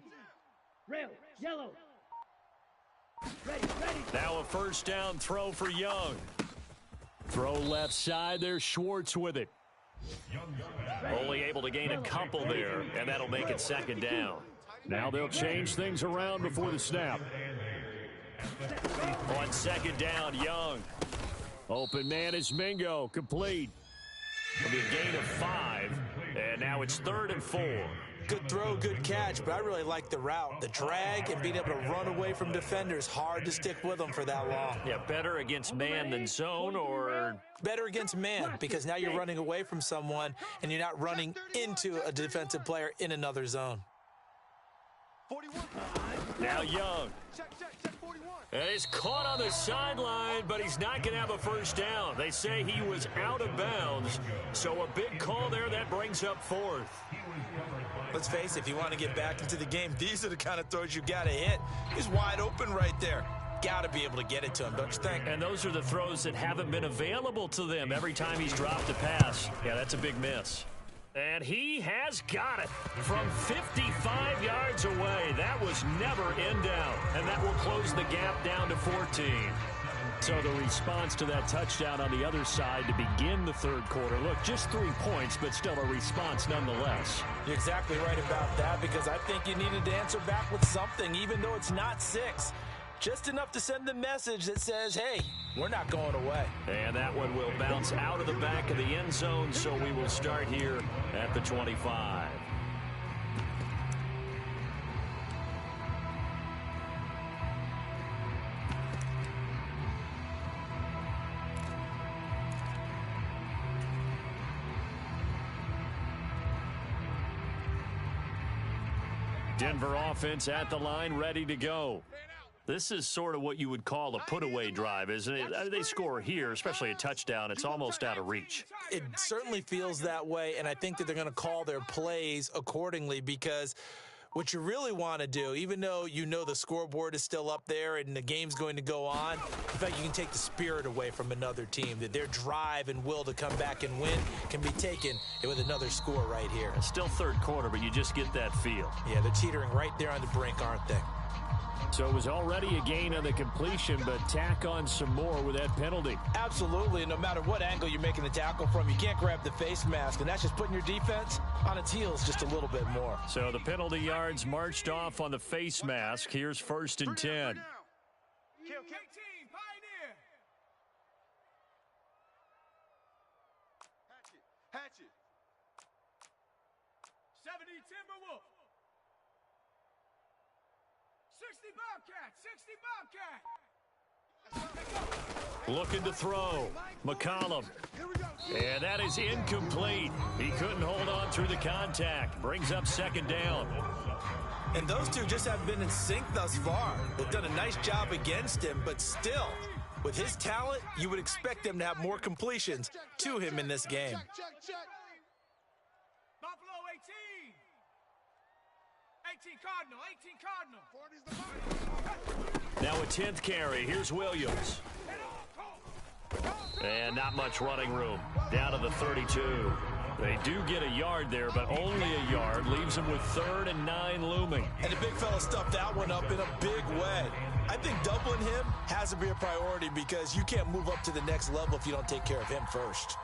Rail. Yellow. Ready. Now a first down throw for Young. Throw left side. There's Schwartz with it. Only able to gain a couple there, and that'll make it second down. Now they'll change things around before the snap. On second down, Young. Open man is Mingo. Complete. It'll be a gain of 5, and now it's 3rd and 4. Good throw, good catch, but I really like the route. The drag and being able to run away from defenders, hard to stick with them for that long. Yeah, better against man than zone, or Better against man, because now you're running away from someone and you're not running into a defensive player in another zone. 41. now Young. Check 41. And he's caught on the sideline, but he's not going to have a first down. They say he was out of bounds, so a big call there that brings up 4th. Let's face it, if you want to get back into the game, these are the kind of throws you got to hit. He's wide open right there. Got to be able to get it to him, don't you think? And those are the throws that haven't been available to them every time he's dropped a pass. Yeah, that's a big miss. And he has got it from 55 yards away. That was never in doubt. And that will close the gap down to 14. So the response to that touchdown on the other side to begin the third quarter. Look, just 3 points, but still a response nonetheless. You're exactly right about that, because I think you needed to answer back with something, even though it's not 6. Just enough to send the message that says, hey, we're not going away. And that one will bounce out of the back of the end zone, so we will start here at the 25. Denver offense at the line, ready to go. This is sort of what you would call a put-away drive, isn't it? They score here, especially a touchdown. It's almost out of reach. It certainly feels that way, and I think that they're going to call their plays accordingly, because what you really want to do, even though you know the scoreboard is still up there and the game's going to go on, in fact, you can take the spirit away from another team, that their drive and will to come back and win can be taken with another score right here. It's still third quarter, but you just get that feel. Yeah, they're teetering right there on the brink, aren't they? So it was already a gain on the completion, but tack on some more with that penalty. Absolutely, no matter what angle you're making the tackle from, you can't grab the face mask, and that's just putting your defense on its heels just a little bit more. So the penalty yards marched off on the face mask. Here's 1st and 10. Pioneer. Hatchet. 70 Timberwolf. 60 Bobcat. Looking to throw. McCollum. And that is incomplete. He couldn't hold on through the contact. Brings up 2nd down. And those two just haven't been in sync thus far. They've done a nice job against him, but still, with his talent, you would expect them to have more completions to him in this game. Check. Buffalo 18. 18 Cardinal. 18 Cardinal. 40's the mark. Now a 10th carry. Here's Williams. And not much running room. Down to the 32. They do get a yard there, but only a yard. Leaves them with 3rd and 9 looming. And the big fella stuffed that one up in a big way. I think doubling him has to be a priority, because you can't move up to the next level if you don't take care of him first.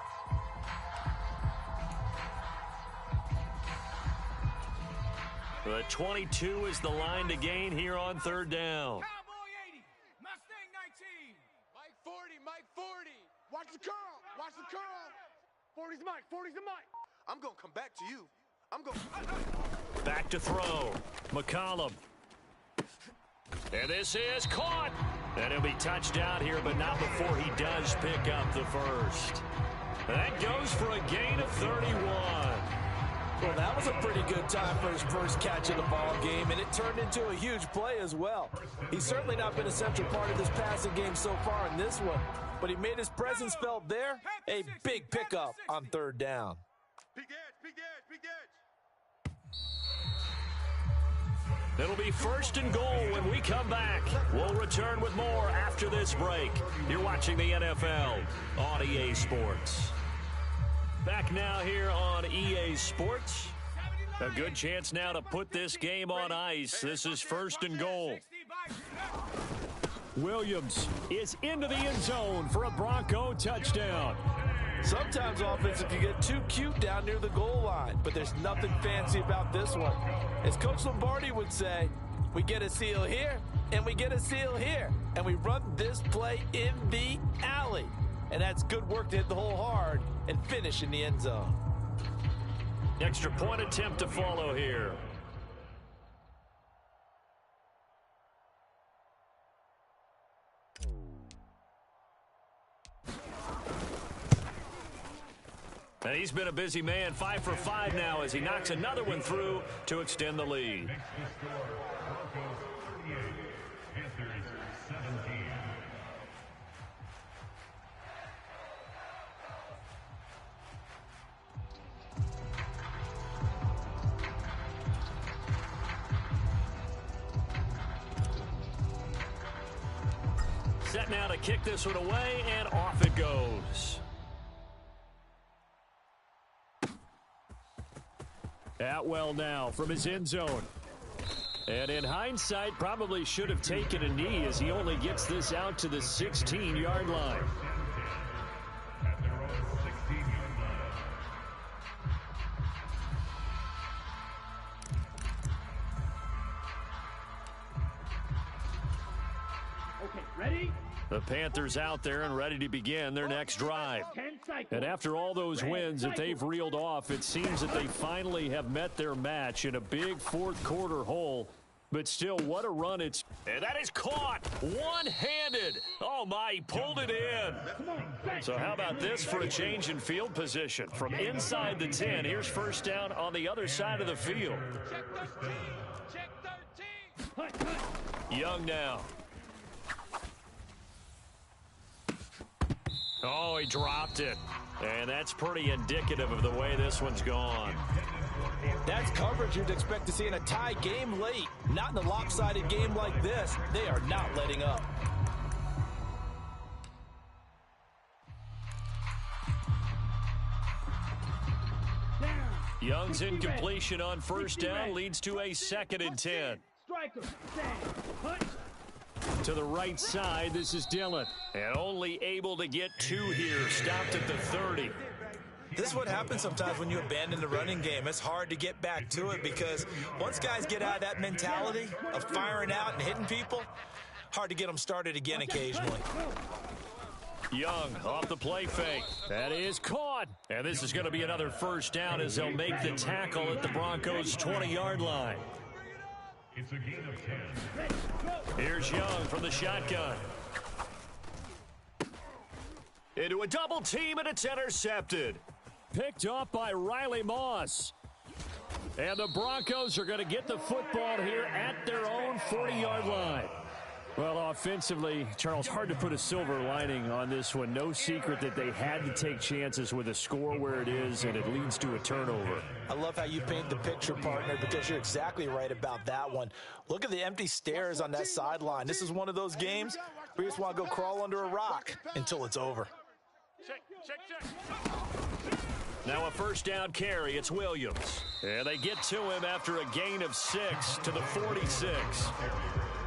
The 22 is the line to gain here on 3rd down. Cowboy 80. Mustang 19. Mike 40. Watch the curl. 40's the Mike. I'm going to come back to you. Back to throw. McCollum. And this is caught. And he'll be touched down here, but not before he does pick up the first. That goes for a gain of 31. Well, that was a pretty good time for his first catch of the ball game, and it turned into a huge play as well. He's certainly not been a central part of this passing game so far in this one, but he made his presence felt there. A big pickup on third down. Big edge, big edge, big edge. It'll be 1st and goal when we come back. We'll return with more after this break. You're watching the NFL on EA Sports. Back now here on EA Sports. A good chance now to put this game on ice. This is 1st and goal. Williams is into the end zone for a Bronco touchdown. Sometimes offensive can get too cute down near the goal line, but there's nothing fancy about this one. As Coach Lombardi would say, we get a seal here, and we get a seal here, and we run this play in the alley. And that's good work to hit the hole hard and finish in the end zone. Extra point attempt to follow here. And he's been a busy man, 5 for 5 now as he knocks another one through to extend the lead. Makes the score Broncos 38, Panthers 17. Set now to kick this one away, and off it goes. Atwell now from his end zone. And in hindsight, probably should have taken a knee as he only gets this out to the 16-yard line. At their own 16-yard line. Okay, ready? The Panthers out there and ready to begin their next drive. 10 cycles. And after all those wins that they've reeled off, it seems that they finally have met their match in a big fourth-quarter hole. But still, what a run it's... And that is caught one-handed. Oh, my, he pulled it in. So how about this for a change in field position? From inside the 10, here's first down on the other side of the field. Check 13. Check 13. Cut, cut. Young now. Oh, he dropped it. And that's pretty indicative of the way this one's gone. That's coverage you'd expect to see in a tie game late. Not in a lopsided game like this. They are not letting up. Down. Young's incompletion on first down leads to a 2nd and 10. Striker. Stand. Punch. To the right side, this is Dillon. And only able to get 2 here. Stopped at the 30. This is what happens sometimes when you abandon the running game. It's hard to get back to it because once guys get out of that mentality of firing out and hitting people, hard to get them started again occasionally. Young off the play fake. That is caught. And this is going to be another first down as they'll make the tackle at the Broncos' 20-yard line. It's a gain of 10. Here's Young from the shotgun. Into a double team, and it's intercepted. Picked off by Riley Moss. And the Broncos are going to get the football here at their own 40-yard line. Well, offensively, Charles, hard to put a silver lining on this one. No secret that they had to take chances with a score where it is, and it leads to a turnover. I love how you paint the picture, partner, because you're exactly right about that one. Look at the empty stairs on that sideline. This is one of those games where you just want to go crawl under a rock until it's over. Check, check, check. Now a first down carry. It's Williams. And they get to him after a gain of 6 to the 46.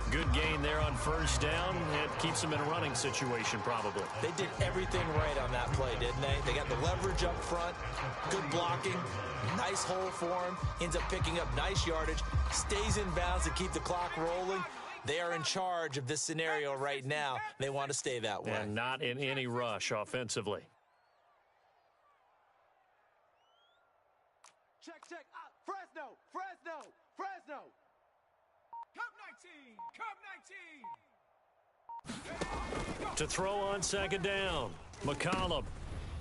Good gain there on first down. It keeps them in a running situation probably. They did everything right on that play, didn't they? They got the leverage up front, good blocking, nice hole for him, ends up picking up nice yardage, stays in bounds to keep the clock rolling. They are in charge of this scenario right now. They want to stay that way. And not in any rush offensively. Check, check. Fresno, Fresno, Fresno. Cup 19. Cup 19. To throw on second down. McCollum.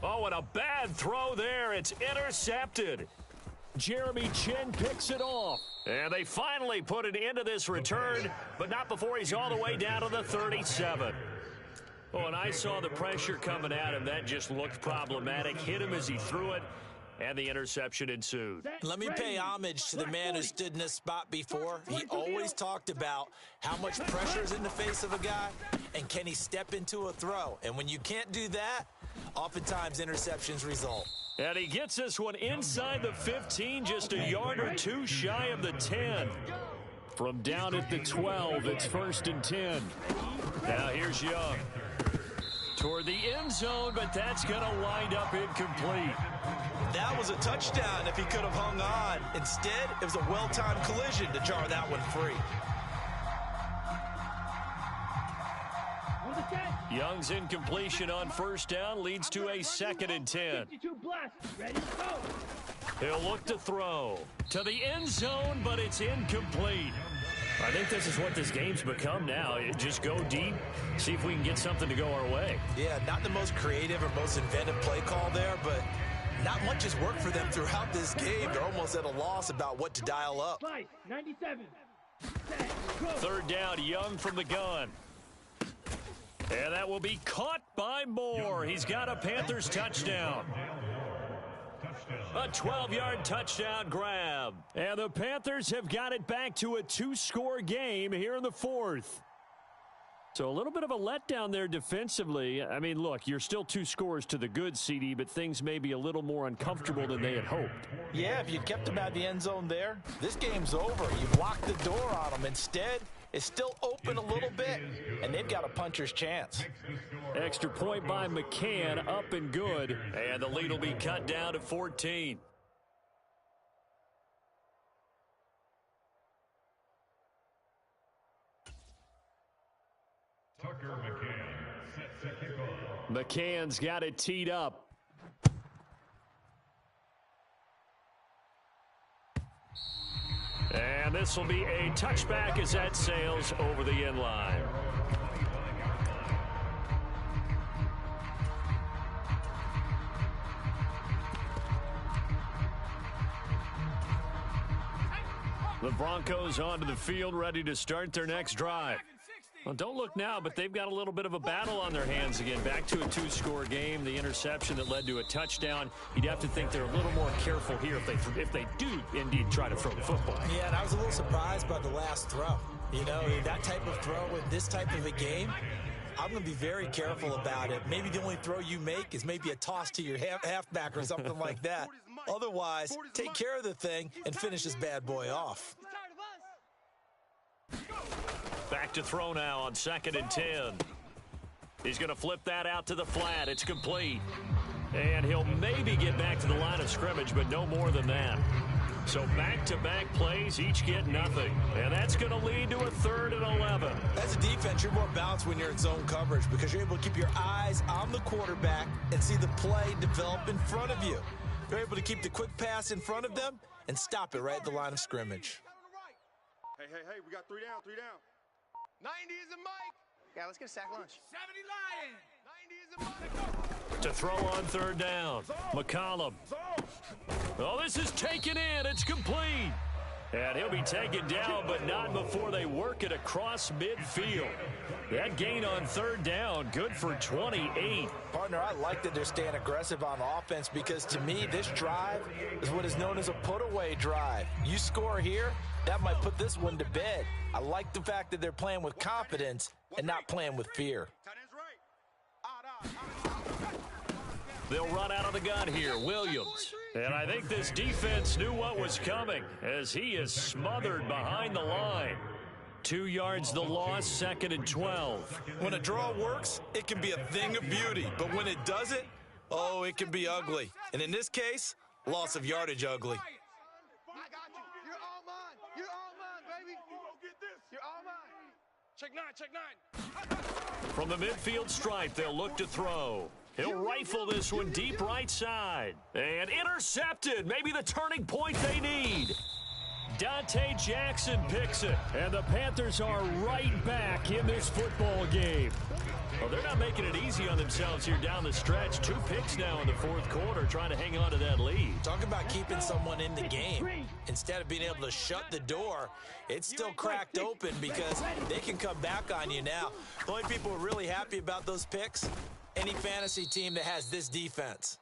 Oh, and a bad throw there. It's intercepted. Jeremy Chin picks it off. And they finally put an end to this return, but not before he's all the way down to the 37. Oh, and I saw the pressure coming at him. That just looked problematic. Hit him as he threw it, and the interception ensued. Let me pay homage to the man who stood in this spot before. He always talked about how much pressure is in the face of a guy, and can he step into a throw. And when you can't do that, oftentimes interceptions result. And he gets this one inside the 15, just a yard or two shy of the 10. From down at the 12, it's 1st and 10. Now here's Young. Toward the end zone, but that's going to wind up incomplete. That was a touchdown if he could have hung on. Instead, it was a well-timed collision to jar that one free. Young's incompletion on 1st down leads to a 2nd and 10. He'll look to throw to the end zone, but it's incomplete. I think this is what this game's become now. Just go deep, see if we can get something to go our way. Yeah, not the most creative or most inventive play call there, but not much has worked for them throughout this game. They're almost at a loss about what to dial up. 97. 3rd down, Young from the gun. And that will be caught by Moore. He's got a Panthers touchdown. A 12-yard touchdown grab. And the Panthers have got it back to a 2-score game here in the 4th. So a little bit of a letdown there defensively. I mean, look, you're still 2 scores to the good, CD, but things may be a little more uncomfortable than they had hoped. Yeah, if you kept them out of the end zone there, this game's over. You've locked the door on them. Instead, it's still open a little bit, and they've got a puncher's chance. Extra point by McCann, up and good. And the lead will be cut down to 14. Tucker McCann set to kick off. McCann's got it teed up. And this will be a touchback as that sails over the end line. The Broncos onto the field, ready to start their next drive. Well, don't look now, but they've got a little bit of a battle on their hands again. Back to a 2-score game. The interception that led to a touchdown. You'd have to think they're a little more careful here if they do indeed try to throw the football. Yeah, and I was a little surprised by the last throw. You know, that type of throw in this type of a game, I'm going to be very careful about it. Maybe the only throw you make is maybe a toss to your halfback or something like that. Otherwise, take care of the thing and finish this bad boy off. Back to throw now on 2nd and 10. He's going to flip that out to the flat. It's complete. And he'll maybe get back to the line of scrimmage, but no more than that. So back-to-back plays, each get nothing. And that's going to lead to a 3rd and 11. As a defense, you're more balanced when you're in zone coverage because you're able to keep your eyes on the quarterback and see the play develop in front of you. You're able to keep the quick pass in front of them and stop it right at the line of scrimmage. Hey, we got 3 down, 3 down. 90 is a Mike. Yeah, let's get a sack lunch. 90 is a Mike. To throw on 3rd down. McCollum. Oh, this is taken in. It's complete. And he'll be taken down, but not before they work it across midfield. That gain on 3rd down, good for 28. Partner, I like that they're staying aggressive on offense because to me, this drive is what is known as a put-away drive. You score here, that might put this one to bed. I like the fact that they're playing with confidence and not playing with fear. They'll run out of the gun here, Williams. And I think this defense knew what was coming as he is smothered behind the line. 2 yards the loss, 2nd and 12. When a draw works, it can be a thing of beauty. But when it doesn't, oh, it can be ugly. And in this case, loss of yardage ugly. I got you. You're all mine. You're all mine, baby. You go get this. You're all mine. Check 9, check 9. From the midfield stripe, they'll look to throw. He'll rifle this one deep right side. And intercepted. Maybe the turning point they need. Dante Jackson picks it. And the Panthers are right back in this football game. Well, they're not making it easy on themselves here down the stretch. 2 picks now in the fourth quarter, trying to hang on to that lead. Talk about keeping someone in the game. Instead of being able to shut the door, it's still cracked open because they can come back on you now. The only people who are really happy about those picks, any fantasy team that has this defense.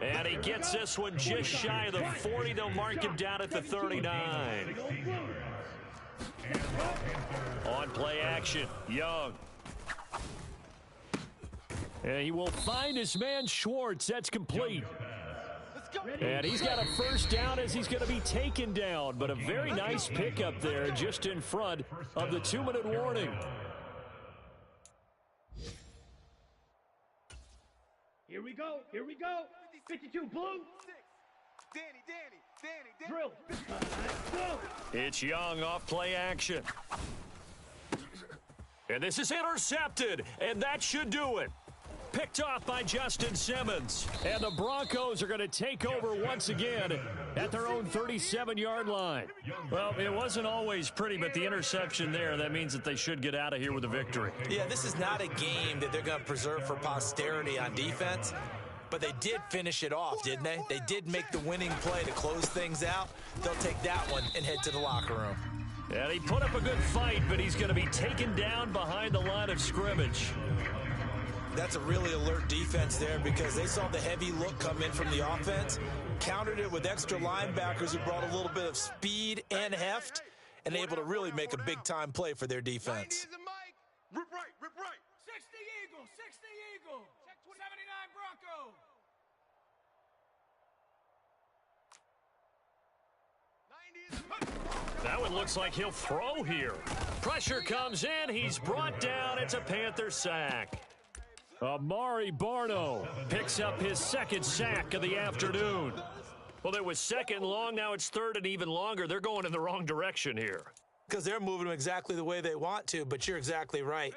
And he gets this one just shy of the 40. They'll mark him down at the 39. On play action, Young. And he will find his man Schwartz. That's complete. And he's got a first down as he's going to be taken down. But a very nice pickup there just in front of the 2-minute warning. Here we go. Here we go. 52 blue. Danny. Drill. Go. It's Young off play action. And this is intercepted. And that should do it. Picked off by Justin Simmons. And the Broncos are going to take over once again at their own 37-yard line. Well, it wasn't always pretty, but the interception there, that means that they should get out of here with a victory. Yeah, this is not a game that they're going to preserve for posterity on defense, but they did finish it off, didn't they? They did make the winning play to close things out. They'll take that one and head to the locker room. And he put up a good fight, but he's going to be taken down behind the line of scrimmage. That's a really alert defense there because they saw the heavy look come in from the offense, countered it with extra linebackers who brought a little bit of speed and heft, and able to really make a big-time play for their defense. Rip right. 60 Eagle, 60 Eagle. 79 Bronco. That one looks like he'll throw here. Pressure comes in. He's brought down. It's a Panther sack. Amari Barno picks up his second sack of the afternoon. Well, it was second long. Now it's third and even longer. They're going in the wrong direction here. Because they're moving them exactly the way they want to, but you're exactly right.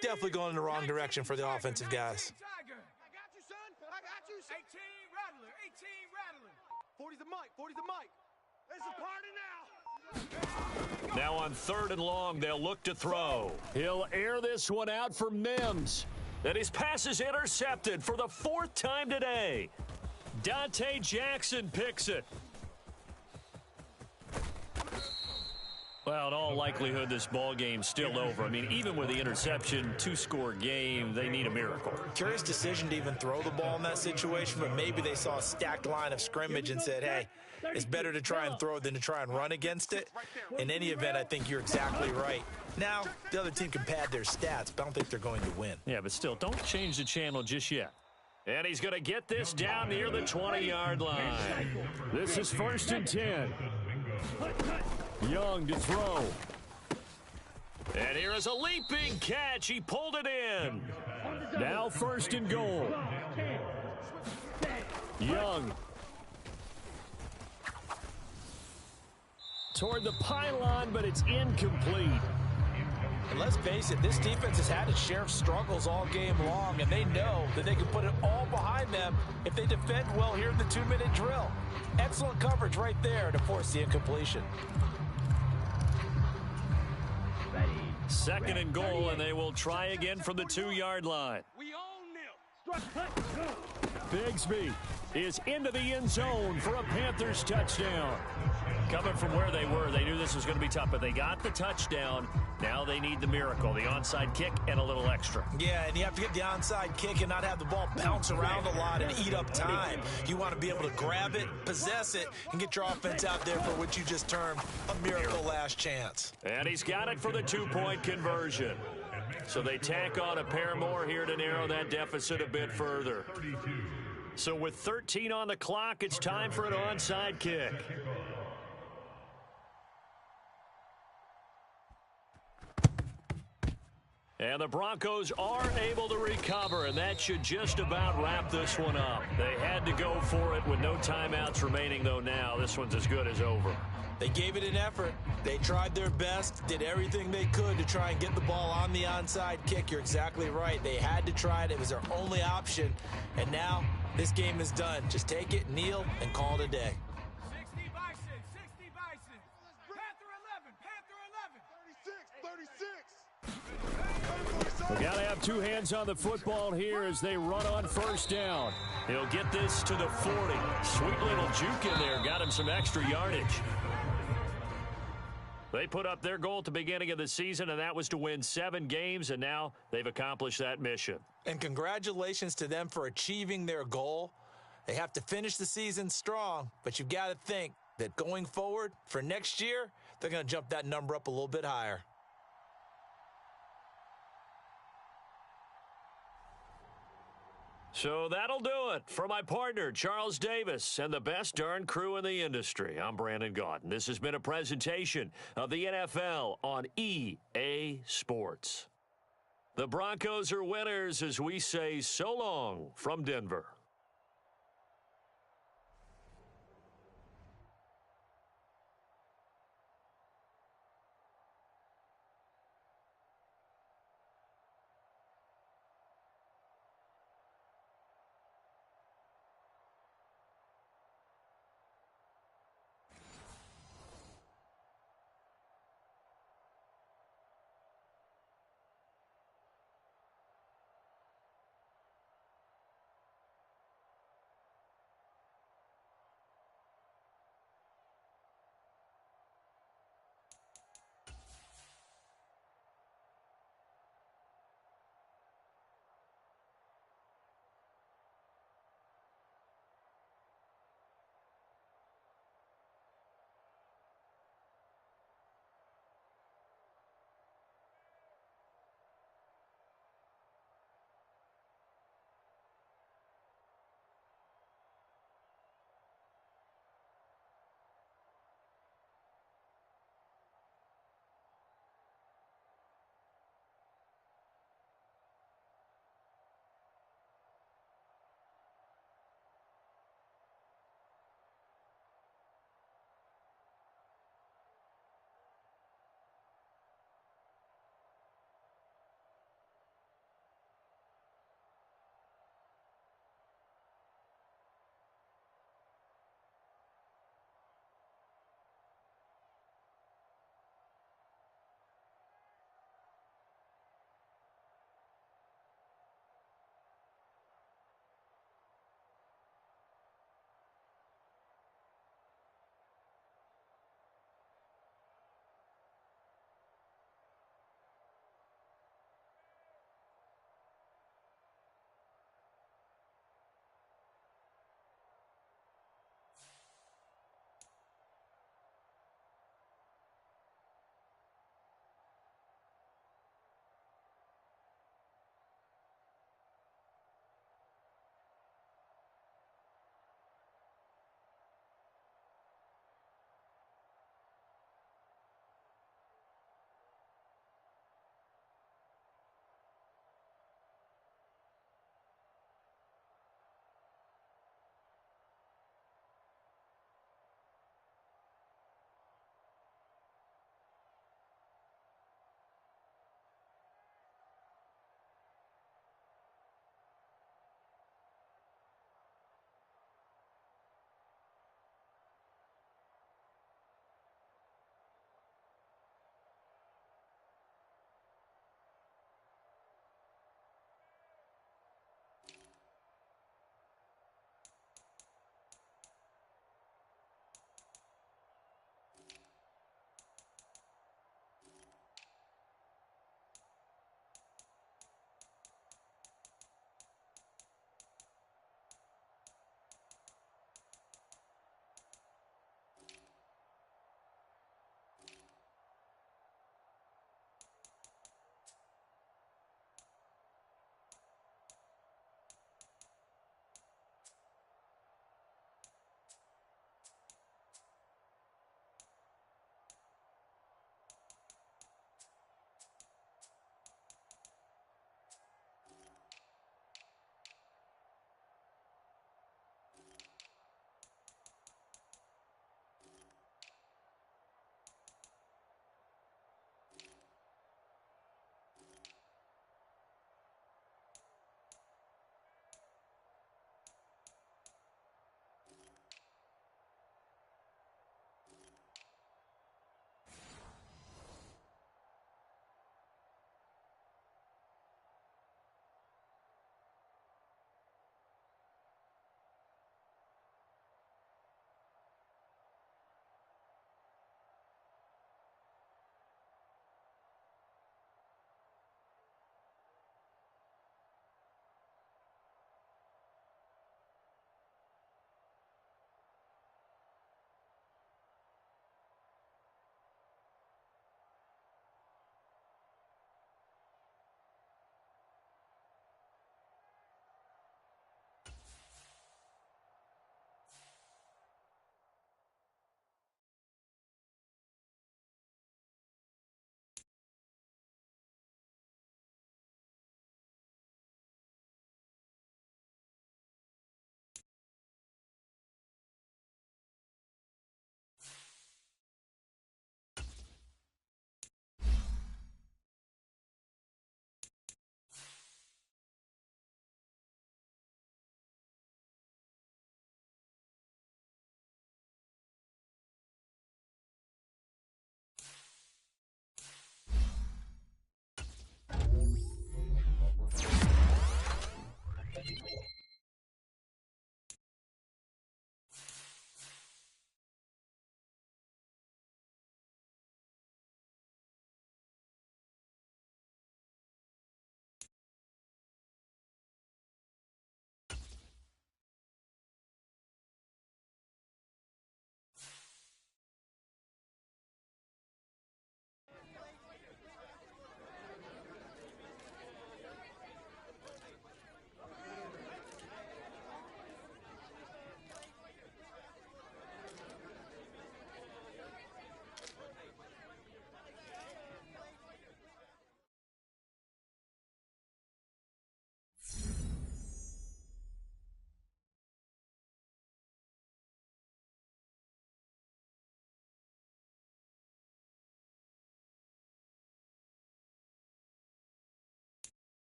Definitely going in the wrong direction for the offensive guys. Tiger. I got you, son. 18 Rattler, 18 Rattler. 40's the mic. It's a party now. Now on third and long, they'll look to throw. He'll air this one out for Mims. And his pass is intercepted for the 4th time today. Dante Jackson picks it. Well, in all likelihood, this ball game's still over. I mean, even with the interception, 2-score game, they need a miracle. Curious decision to even throw the ball in that situation, but maybe they saw a stacked line of scrimmage and said, hey, it's better to try and throw than to try and run against it. In any event, I think you're exactly right. Now, the other team can pad their stats, but I don't think they're going to win. Yeah, but still, don't change the channel just yet. And he's going to get this down near the 20-yard line. This is 1st and 10. Young to throw. And here is a leaping catch. He pulled it in. Now 1st and goal. Young. Toward the pylon, but it's incomplete. And let's face it, this defense has had its share of struggles all game long, and they know that they can put it all behind them if they defend well here in the 2-minute drill. Excellent coverage right there to force the incompletion. 2nd and goal, and they will try again from the 2-yard line. We own them. Bigsby is into the end zone for a Panthers touchdown. Coming from where they were, they knew this was going to be tough, but they got the touchdown. Now they need the miracle, the onside kick and a little extra. Yeah, and you have to get the onside kick and not have the ball bounce around a lot and eat up time. You want to be able to grab it, possess it, and get your offense out there for what you just termed a miracle last chance. And he's got it for the 2-point conversion. So they tack on a pair more here to narrow that deficit a bit further. So with 13 on the clock, it's time for an onside kick. And the Broncos are able to recover, and that should just about wrap this one up. They had to go for it with no timeouts remaining, though now this one's as good as over. They gave it an effort. They tried their best, did everything they could to try and get the ball on the onside kick. You're exactly right. They had to try it. It was their only option. And now this game is done. Just take it, kneel, and call it a day. 60 Bison, 60 Bison. We got to have two hands on the football here as they run on first down. He'll get this to the 40. Sweet little juke in there. Got him some extra yardage. They put up their goal at the beginning of the season, and that was to win 7 games, and now they've accomplished that mission. And congratulations to them for achieving their goal. They have to finish the season strong, but you've got to think that going forward for next year, they're going to jump that number up a little bit higher. So that'll do it for my partner, Charles Davis, and the best darn crew in the industry. I'm Brandon Gaudin. This has been a presentation of the NFL on EA Sports. The Broncos are winners as we say so long from Denver.